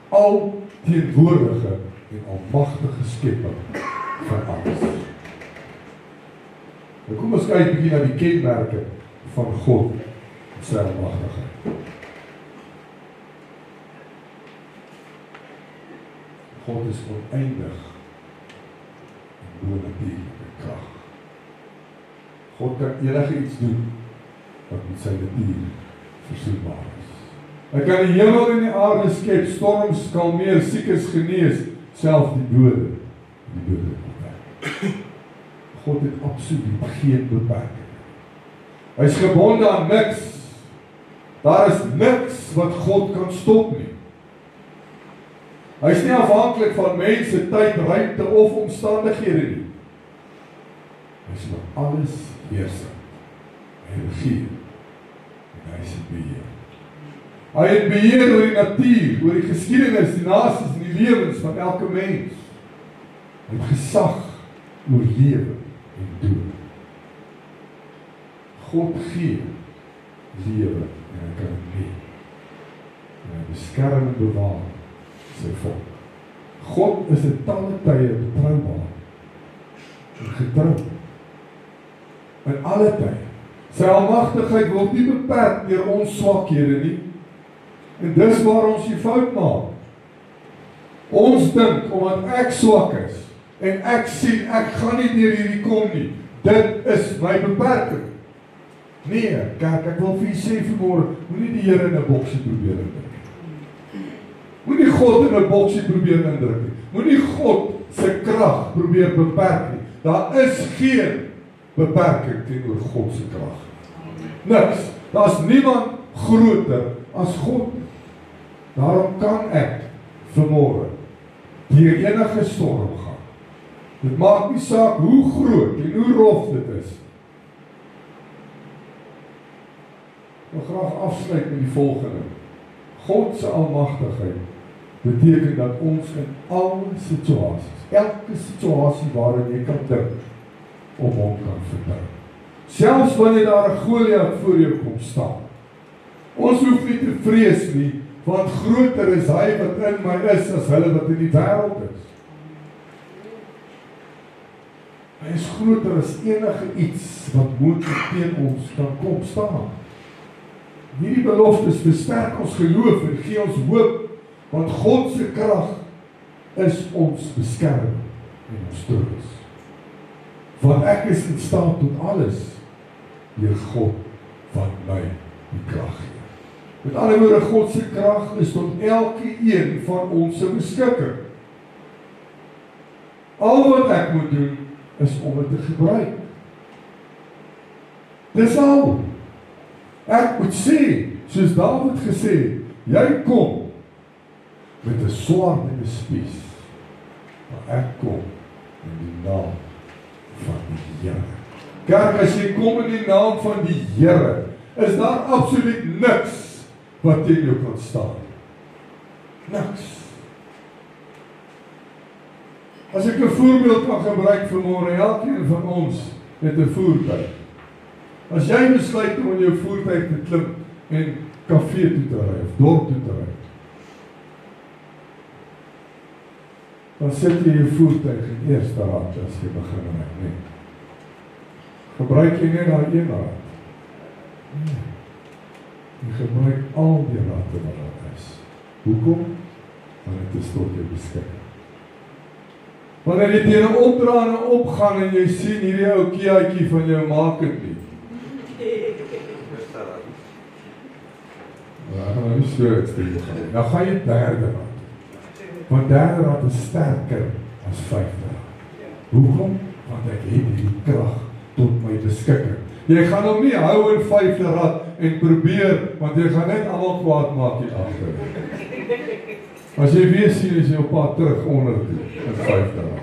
alteenwoordige en almagtige skepper van alles. Nou kom ons kyk bietjie na die kenmerke van God en sy almagtigheid. God is oneindig en bonatuurlike krag. God kan enige iets doen wat met sy natuur versoenbaar is. Hy kan die hemel en die aarde skep, storms kalmeer, siekes genees, selfs die dode beperk. God het absoluut geen beperking. Hy is gebonde aan niks. Daar is niks wat God kan stop nie. Hy is nie afhanklik van mense, tyd, ruimte of omstandighede nie. Hy is oor alles heersend. Hy regeer en hy is in beheer. Hy het beheer oor die natuur, oor die geskiedenis, die nasies en die lewens van elke mens. Hy het gesag oor lewe en dood. God gee lewe en hy kan het lewe. En hy beskerm en bewaar sy volk. God is in talle tye betroubaar en getrou. In alle tye. Sy almagtigheid word nie beperk deur ons swakhede nie. En dis waar ons die fout maak. Ons dink, omdat ek swak is, en ek sien, ek gaan nie deur hierdie kom nie, dit is my beperking. Nee, kerk, ek wil vir u sê vanmôre, moenie die Here in 'n boksie probeer indruk nie. Moenie God in 'n boksie probeer indruk nie. Moenie God se krag probeer beperk nie. Daar is geen beperking teenoor God se krag. Niks. Daar's niemand groter as God. Daarom kan ek vanmôre deur enige storm gaan. Dit maak nie saak hoe groot en hoe rof dit is. Ek wil graag afsluit met die volgende. God se almagtigheid beteken dat ons in alle situasies, elke situasie waarin jy kan dink, op hom kan vertrou. Selfs wanneer daar 'n Goliat voor jou kom staan. Ons hoef nie te vrees nie, want groter is hy wat in my is as hulle wat in die wêreld is. Hy is groter as enige iets wat moontlik teen ons kan kom staan. Hierdie beloftes versterk ons geloof en gee ons hoop, want God se krag is ons beskerming en ons troos. Want ek is in staat tot alles deur God wat my die krag gee. Met ander woorde, God se krag is tot elke een van ons se beskikking. Al wat ek moet doen is om dit te gebruik. Dis al. Ek moet sê, soos Dawid gesê, jy kom met 'n swaard en 'n spies, maar ek kom in die naam van die Here. Kerk, as jy kom in die naam van die Here, is daar absoluut niks wat teen jou kan staan. Niks. As ek 'n voorbeeld kan gebruik vanmôre, elkeen van ons het 'n voertuig. As jy besluit om in jou voertuig te klim en kafee toe te ry of dorp toe te ry, dan sit jy jou voertuig in eerste rad as jy begin ry, nee. Gebruik jy net daai een rad? Nee. Jy gebruik al die radde wat daar is. Hoekom? Want dit is tot jou beskikking. Wanneer jy teen 'n opdraande opgaan en jy sien hierdie ou kiaatjie van jou maak dit nie. Ja, dan is dit stil. Nou gaan jy derde rad. Want derde rad is sterker as vyfde rad. Hoekom? Want ek het die krag tot my beskikking. Jy gaan hom nie hou in vyfde rad en probeer, want jy gaan net almal kwaad maak hier agter. As jy weer sien, is jy op pad terug onder toe, in vyfde rad.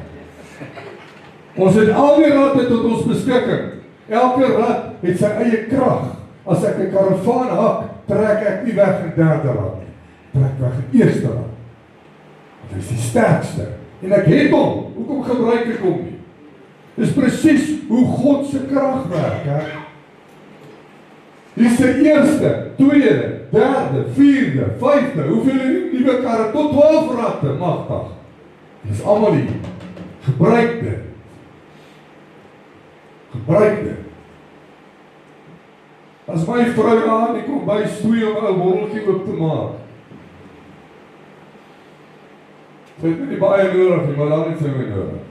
Ons het al die radde tot ons beskikking. Elke rad het sy eie krag. As ek 'n karavaan hak, trek ek nie weg in derde rad nie. Trek weg in eerste rad. Dit is die sterkste. En ek het hom. Hoekom gebruik ek hom nie? Dis presies hoe God se krag werk, hè? Dis die eerste, tweede, derde, vierde, vyfde, hoeveel nuwe karre, tot 12 radde magtig. Dis almal die gebruik dit. Gebruik dit. As my vrou aan die kom by stoei om 'n botteltjie oop te maak. Sy het nie baie nodig nie, maar dan het sy my nodig.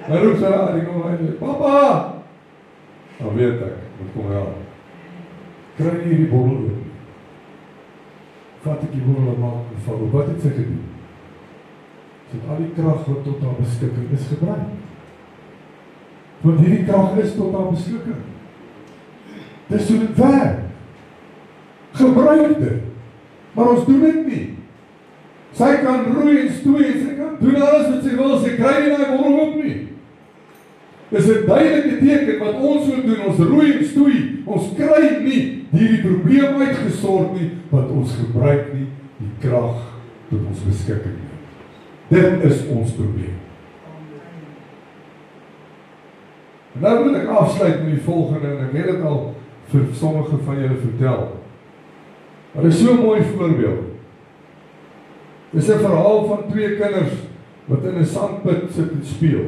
Maar roep sy aan, die kom by, papa! Dan weet ek, wat kom hy aan. Kry nie hierdie bottel oop. Vat ek die bottel en maak en val. Wat het sy gedoen? Sy het al die krag wat tot haar beskikking is gebruik. Want hierdie krag is tot haar beskikking. Dis hoe dit werk. Gebruik dit. Maar ons doen dit nie. Sy kan roei en stoei en sy kan doen alles wat sy wil. Sy kry nie daai bottel oop nie. Dis 'n duidelike teken wat ons moet doen. Ons roei en stoei. Ons kry nie hierdie probleem uitgesort nie, want ons gebruik nie die krag tot ons beskikking nie. Dit is ons probleem. En nou wil ek afsluit met die volgende, en ek het dit al vir sommige van julle vertel. Maar dit is so 'n mooi voorbeeld. Dit is 'n verhaal van twee kinders wat in 'n sandput sit en speel.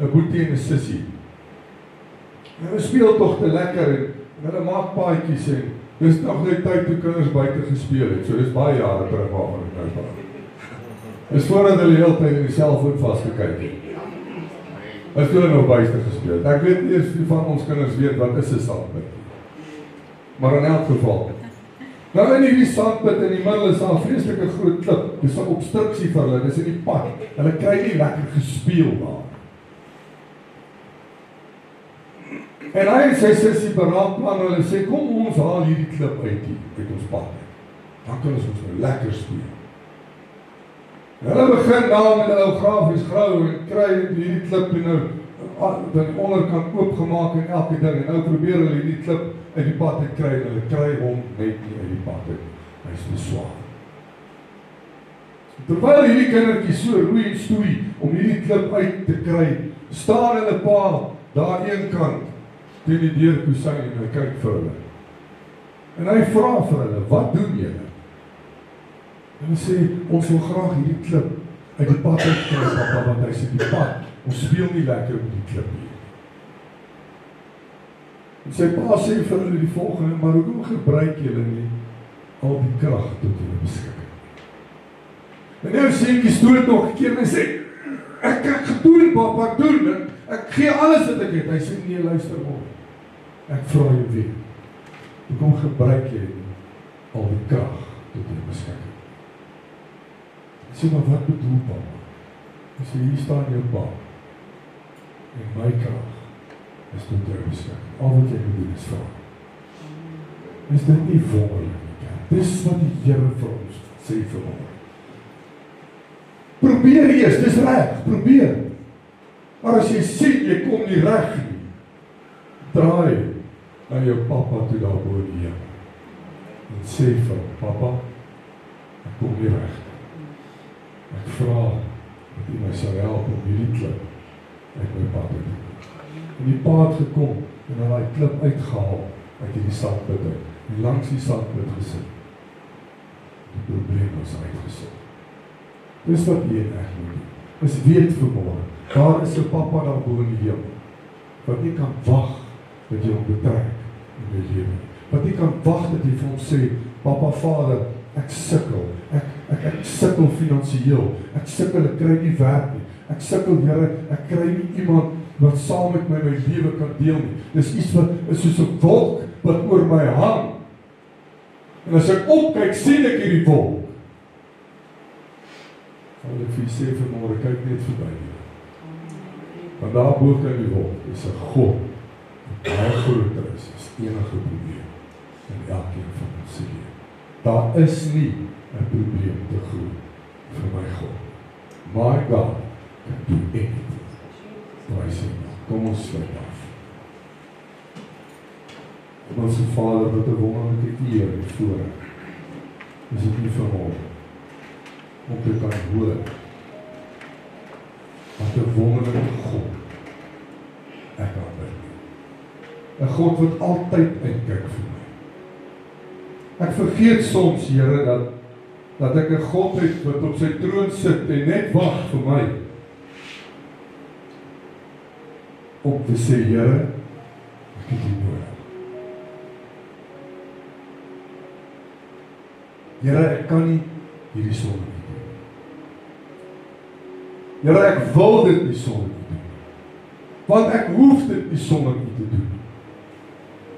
'n Boetie en 'n sussie. En hulle speel tog te lekker en hulle maak paadjies en dis nog net tyd toe kinders buite gespeel het. So dis baie jare terug waarvan ek nou praat. Dis voordat hulle heeltyd in die selfoon vasgekyk het. As hulle nog buite gespeel het. Ek weet nie eens wie van ons kinders weet wat is 'n sandput. Maar in elk geval. Nou in hierdie sandput in die middel is daar 'n vreeslike groot klip. Dis 'n obstruksie vir hulle, dis in die pad. Hulle kry nie lekker gespeel daar. En hy en sy sussie beraad plan, hulle sê, kom ons haal hierdie klip uit ons pad. Dan kan ons nou lekker speel. Hulle begin daar met 'n ou grafies grou en kry hierdie klip nou aan die onderkant oopgemaak en elke ding. En nou probeer hulle hierdie klip uit die pad te kry en hulle kry hom net nie uit die pad uit. Hy is te swaar. Terwyl hierdie kindertjies so roei en stoei om hierdie klip uit te kry, staan hulle pa daar een kant teen die deurkusyn en hy kyk vir hulle. En hy vra vir hulle, wat doen julle? En hy sê, ons wil graag hierdie klip uit die pad uitkry, papa, want hy sê die pad, ons speel nie lekker met die klip hier. En sy pa sê vir hulle die volgende, maar hoekom gebruik julle nie al die krag tot julle beskikking? En nou sê ek stoot nog 'n keer en sê, ek gedoen, papa, ek doen, ek gee alles wat ek het. Hy sê, nee, luister maar. Ek vra jou weer, hoekom gebruik jy al die krag tot jou beskikking? Ek sê, maar wat bedoel papa? Hy sê, hier staan jou pa. En my krag is tot jou beskikking. Al wat jy moet doen is vra. Is dit nie wonderlik nie? Dis wat die Here vir ons sê vir ons. Probeer eers, dis reg, probeer. Maar as jy sien, jy kom nie reg nie, draai na jou pappa toe daar bo in die hemel en sê vir hom, pappa, ek kom nie reg. Ek vra dat U my sal help om hierdie klip uit my pad te doen. En die pa het gekom en hy die klip uitgehaal uit die sandput uit. En langs die sandput gesit. Die probleem was uitgesit. Dis wat jy en ek moet doen. Is weet vanmorgen, daar is 'n pappa daar bo in die hemel, wat nie kan wag dat jy hom betrek in jou lewe. Wat nie kan wag dat jy vir hom sê, pappa, vader, ek sukkel, ek sukkel finansiëel, ek sukkel, ek kry nie werk nie, ek sukkel, Here, ek kry nie iemand wat saam met my lewe kan deel nie. Dis iets wat is soos 'n wolk wat oor my hang. En as ek opkyk, sien ek hierdie wolk. Sal ek vir sê vanmôre, kyk net verby. Want daar bo kan die wolk is 'n God wat baie groter is as enige probleem in elkeen van ons se lewe. Daar is nie 'n probleem te groot vir my God. My God can do anything. Prys hom. Kom ons sluit af. Ons Vader, wat 'n wonderlike eer en voorreg is dit nie vir hom om te kan hoor wat 'n wonderlike God ek aanbid. 'n God wat altyd uitkyk vir my. Ek vergeet soms, Here, dat ek 'n God het wat op sy troon sit en net wag vir my om te sê, Here, ek het U nodig. Here, ek kan nie hierdie sonde nie doen. Here, ek wil dit nie sonde nie doen. Want ek hoef dit nie sonde nie te doen.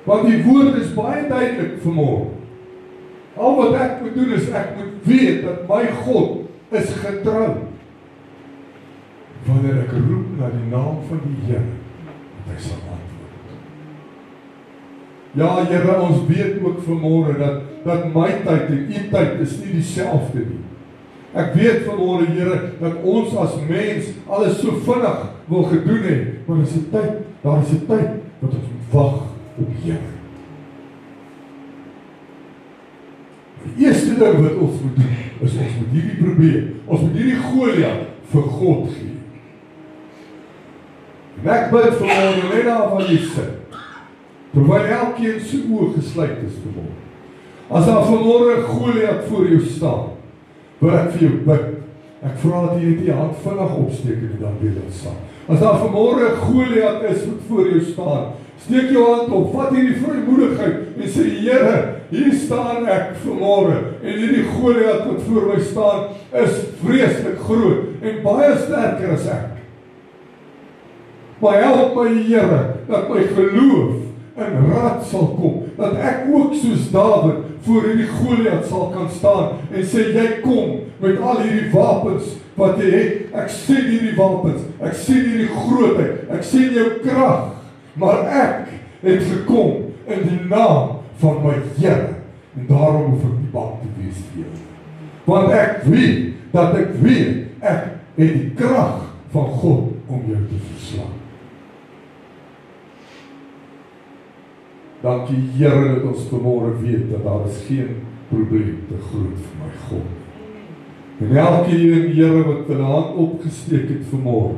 Want die woord is baie duidelik vanmôre. Al wat ek moet doen is, ek moet weet dat my God is getrou. Wanneer ek roep na die naam van die Here, dat hy sal antwoord. Ja, Here, ons weet ook vanmôre dat my tyd en U tyd is nie dieselfde nie. Ek weet vanmôre, Here, dat ons as mens alles so vinnig wil gedoen het, maar daar is 'n tyd wat ons moet wag op die Here. Die eerste ding wat ons moet doen, is ons moet hierdie probleem, ons moet hierdie Goliat vir God gee. En ek bid vanmôre net daar waar jy sit, terwyl elkeen se oë gesluit is vanmôre. As daar vanmôre 'n Goliat voor jou staan, wil ek vir jou bid. Ek vra dat jy net die hand vinnig opsteek en dan weer laat staan. As daar vanmôre 'n Goliat is wat voor jou staan, steek jou hand op, vat hierdie vrymoedigheid en sê, Here, hier staan ek vanmôre en hierdie Goliat wat voor my staan is vreeslik groot en baie sterker as ek. Maar help my, Here, dat my geloof in rad sal kom, dat ek ook soos Dawid voor hierdie Goliat sal kan staan en sê, jy kom met al hierdie wapens wat jy het. Ek sien hierdie wapens, ek sien hierdie grootheid, ek sien jou krag, maar ek het gekom in die naam van my Here, en daarom hoef ek nie bang te wees vir jou. Want ek weet, ek het die krag van God om jou te verslaan. Dankie, Here, dat ons vanmôre weet dat daar is geen probleem te groot vir my God. En elkeen, Here, wat 'n hand opgesteek het vanmôre,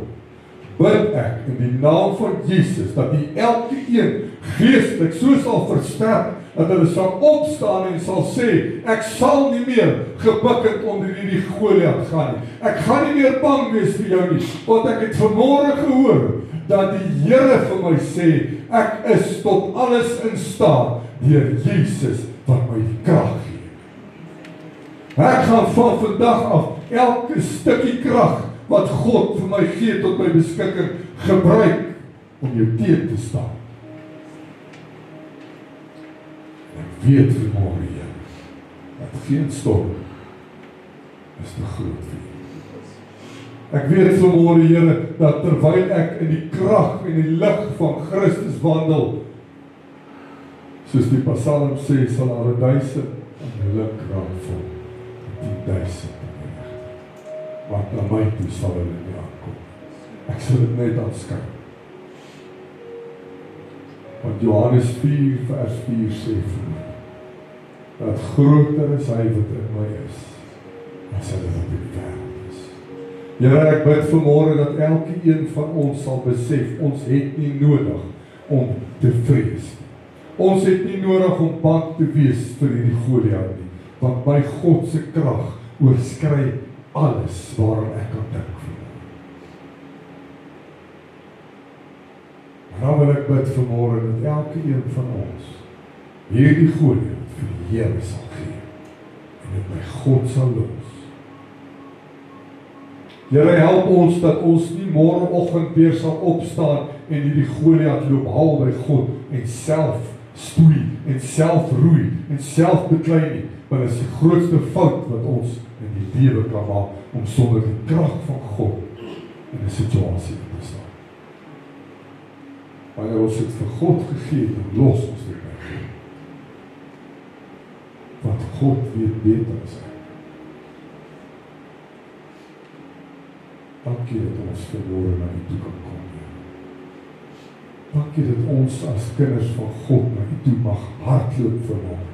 bid ek in die naam van Jesus dat die elkeen geestelik so sal versterk dat hulle sal opstaan en sal sê, ek sal nie meer gebukkend onder hierdie Goliat gaan nie. Ek gaan nie meer bang wees vir jou nie, want ek het vanmôre gehoor dat die Here vir my sê, ek is tot alles in staat deur Jesus wat my die krag gee. Ek gaan van vandag af elke stukkie krag wat God vir my gee tot my beskikking gebruik om jou teen te staan. Ek weet vanmôre, Here, dat geen storm is te groot vir U. Ek weet vanmôre, Here, dat terwyl ek in die krag en die lig van Christus wandel, soos die Psalm sê, sal daar 1000 aan my linkerkant val, 10.000 aan my regterkant. Want na my toe sal hulle nie aankom. Ek sal dit net aanskou. Want Johannes 4 vers 4 sê vir my, dat groter is hy wat in my is, as hy wat in die wêreld is. Here, ek bid vanmôre dat elke een van ons sal besef, ons het nie nodig om te vrees. Ons het nie nodig om bang te wees vir hierdie Goliat nie, want my God se krag oorskry alles waaraan ek kan dink. Nou wil ek bid vanmôre dat elke een van ons hierdie Goliat vir die Here sal gee en dit by God sal los. Here, help ons dat ons nie môreoggend weer sal opstaan en hierdie Goliat loop haal by God en self stoei en self roei en self beklei nie, want dit is die grootste fout wat ons in die lewe kan maak om sonder die krag van God in 'n situasie te staan. Wanneer ons het vir God gegee, dan los ons dit by God. Want God weet beter as ek. Dankie dat ons vanmôre na U toe kan kom. Dankie dat ons as kinders van God na U toe mag hardloop vanmôre.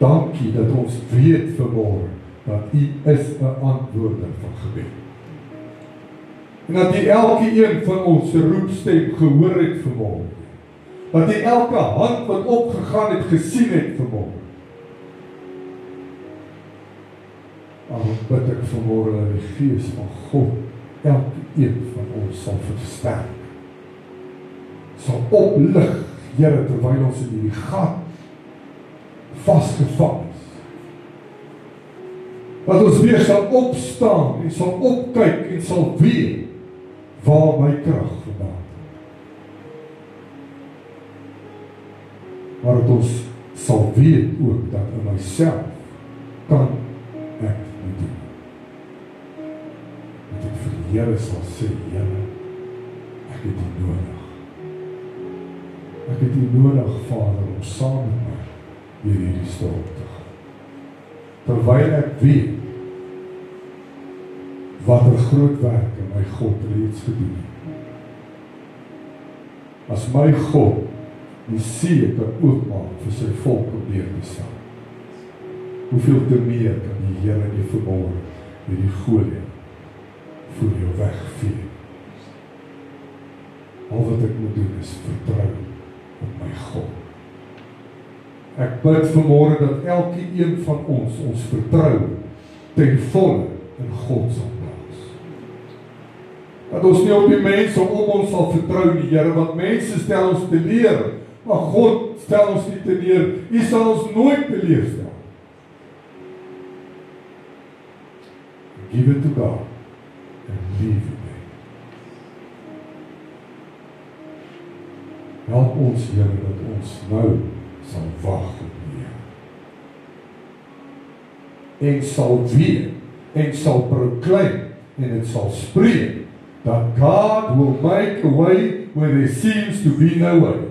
Dankie dat ons weet vanmôre dat U is 'n antwoorder van gebed. En dat U elke een van ons se roepstem gehoor het vanmôre. Dat U elke hand wat opgegaan het gesien het vanmôre. Daarom bid ek vanmôre dat die Gees van God elke een van ons sal versterk. Sal oplig, Here, terwyl ons in hierdie gat vasgevang is. Dat ons weer sal opstaan en sal opkyk en sal weet waar my krag vandaan kom. Maar dat ons sal weet ook dat in myself kan ek nie doen. Dat ek vir die Here sal sê, Here, ek het U nodig. Ek het U nodig, Vader, om saam met my deur hierdie storm te gaan. Terwyl ek weet wat 'n groot werk in my God reeds gedoen het. As my God die see kan oopmaak vir sy volk om deur te staan, hoeveel te meer kan die Here nie vanmôre hierdie Goliat voor jou wegvee. Al wat ek moet doen is vertrou op my God. Ek bid vanmôre dat elke een van ons vertroue ten volle in God sal plaas. Dat ons nie op die mense om ons sal vertrou nie, Here, want mense stel ons teleur, maar God stel ons nie teleur. U sal ons nooit teleurstel. Give it to God and leave it there. Help ons, Here, dat ons nou sal wag op U. En sal weet en sal proclaim en dit sal spreek that God will make a way where there seems to be no way.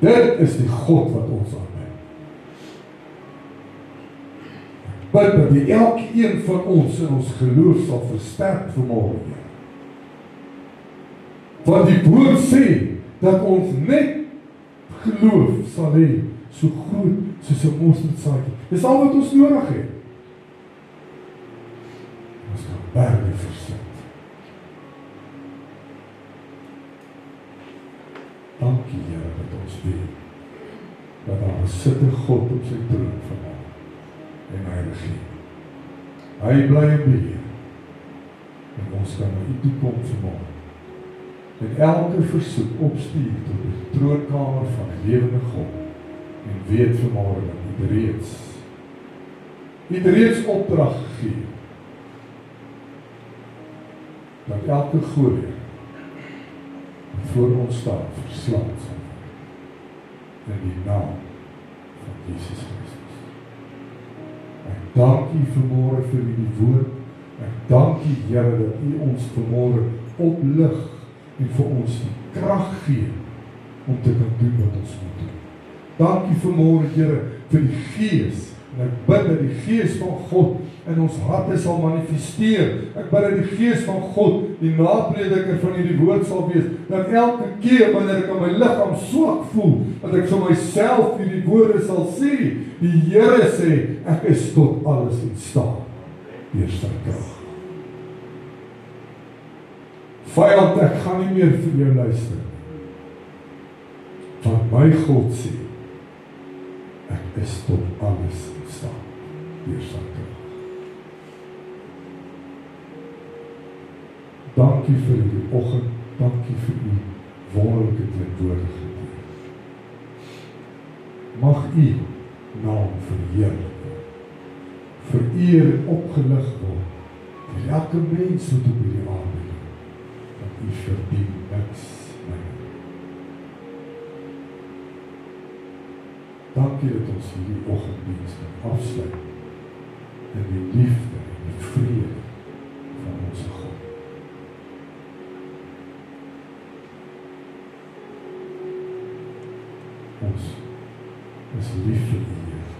Dit is die God wat ons aanbid. Bid dat die elke een van ons in ons geloof sal versterk vanmôre. Want die woord sê dat ons net geloof sal hê so groot soos 'n mosterdsaadjie. Dis al wat ons nodig het. Ons kan berge versit. Dankie, Here, dat ons weet dat daar sit 'n God op sy troon vanmôre en hy regeer. Hy bly in beheer. En ons kan na U toe kom vanmôre. En elke versoek opstuur tot die troonkamer van die lewende God. En weet vanmôre dat U het reeds opdrag gegee dat elke Goliat wat voor ons staan verslaan sal word in die naam van Jesus Christus. Ek dank U vanmôre vir die woord. Ek dank U, Here, dat U ons vanmôre oplig en vir ons die krag gee om te kan doen wat ons moet doen. Dankie vanmôre, Here, vir die Gees En ek bid dat die Gees van God in ons harte sal manifesteer. Ek bid dat die Gees van God die naprediker van hierdie woord sal wees. Dat elke keer wanneer ek aan my liggaam swak voel, dat ek vir myself hierdie woorde sal sê. Die Here sê, ek is tot alles in staat deur sy krag. Vyand, ek gaan nie meer vir jou luister. Want my God sê, ek is tot alles in staat deur sy krag. Dankie vir die oggend, dankie vir die wonderlike teenwoordigheid. Mag u naam verheerlik word, vereer en opgelig word deur elke mens wat op hierdie aarde leef, want u verdien niks minder. Dankie dat ons hierdie oggenddiens kan afsluit in die liefde en die vrede van ons God. Ons is lief vir u, Heer,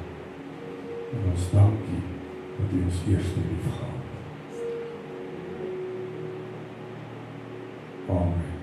en ons dank u dat u ons eerste lief gehad het. Amen.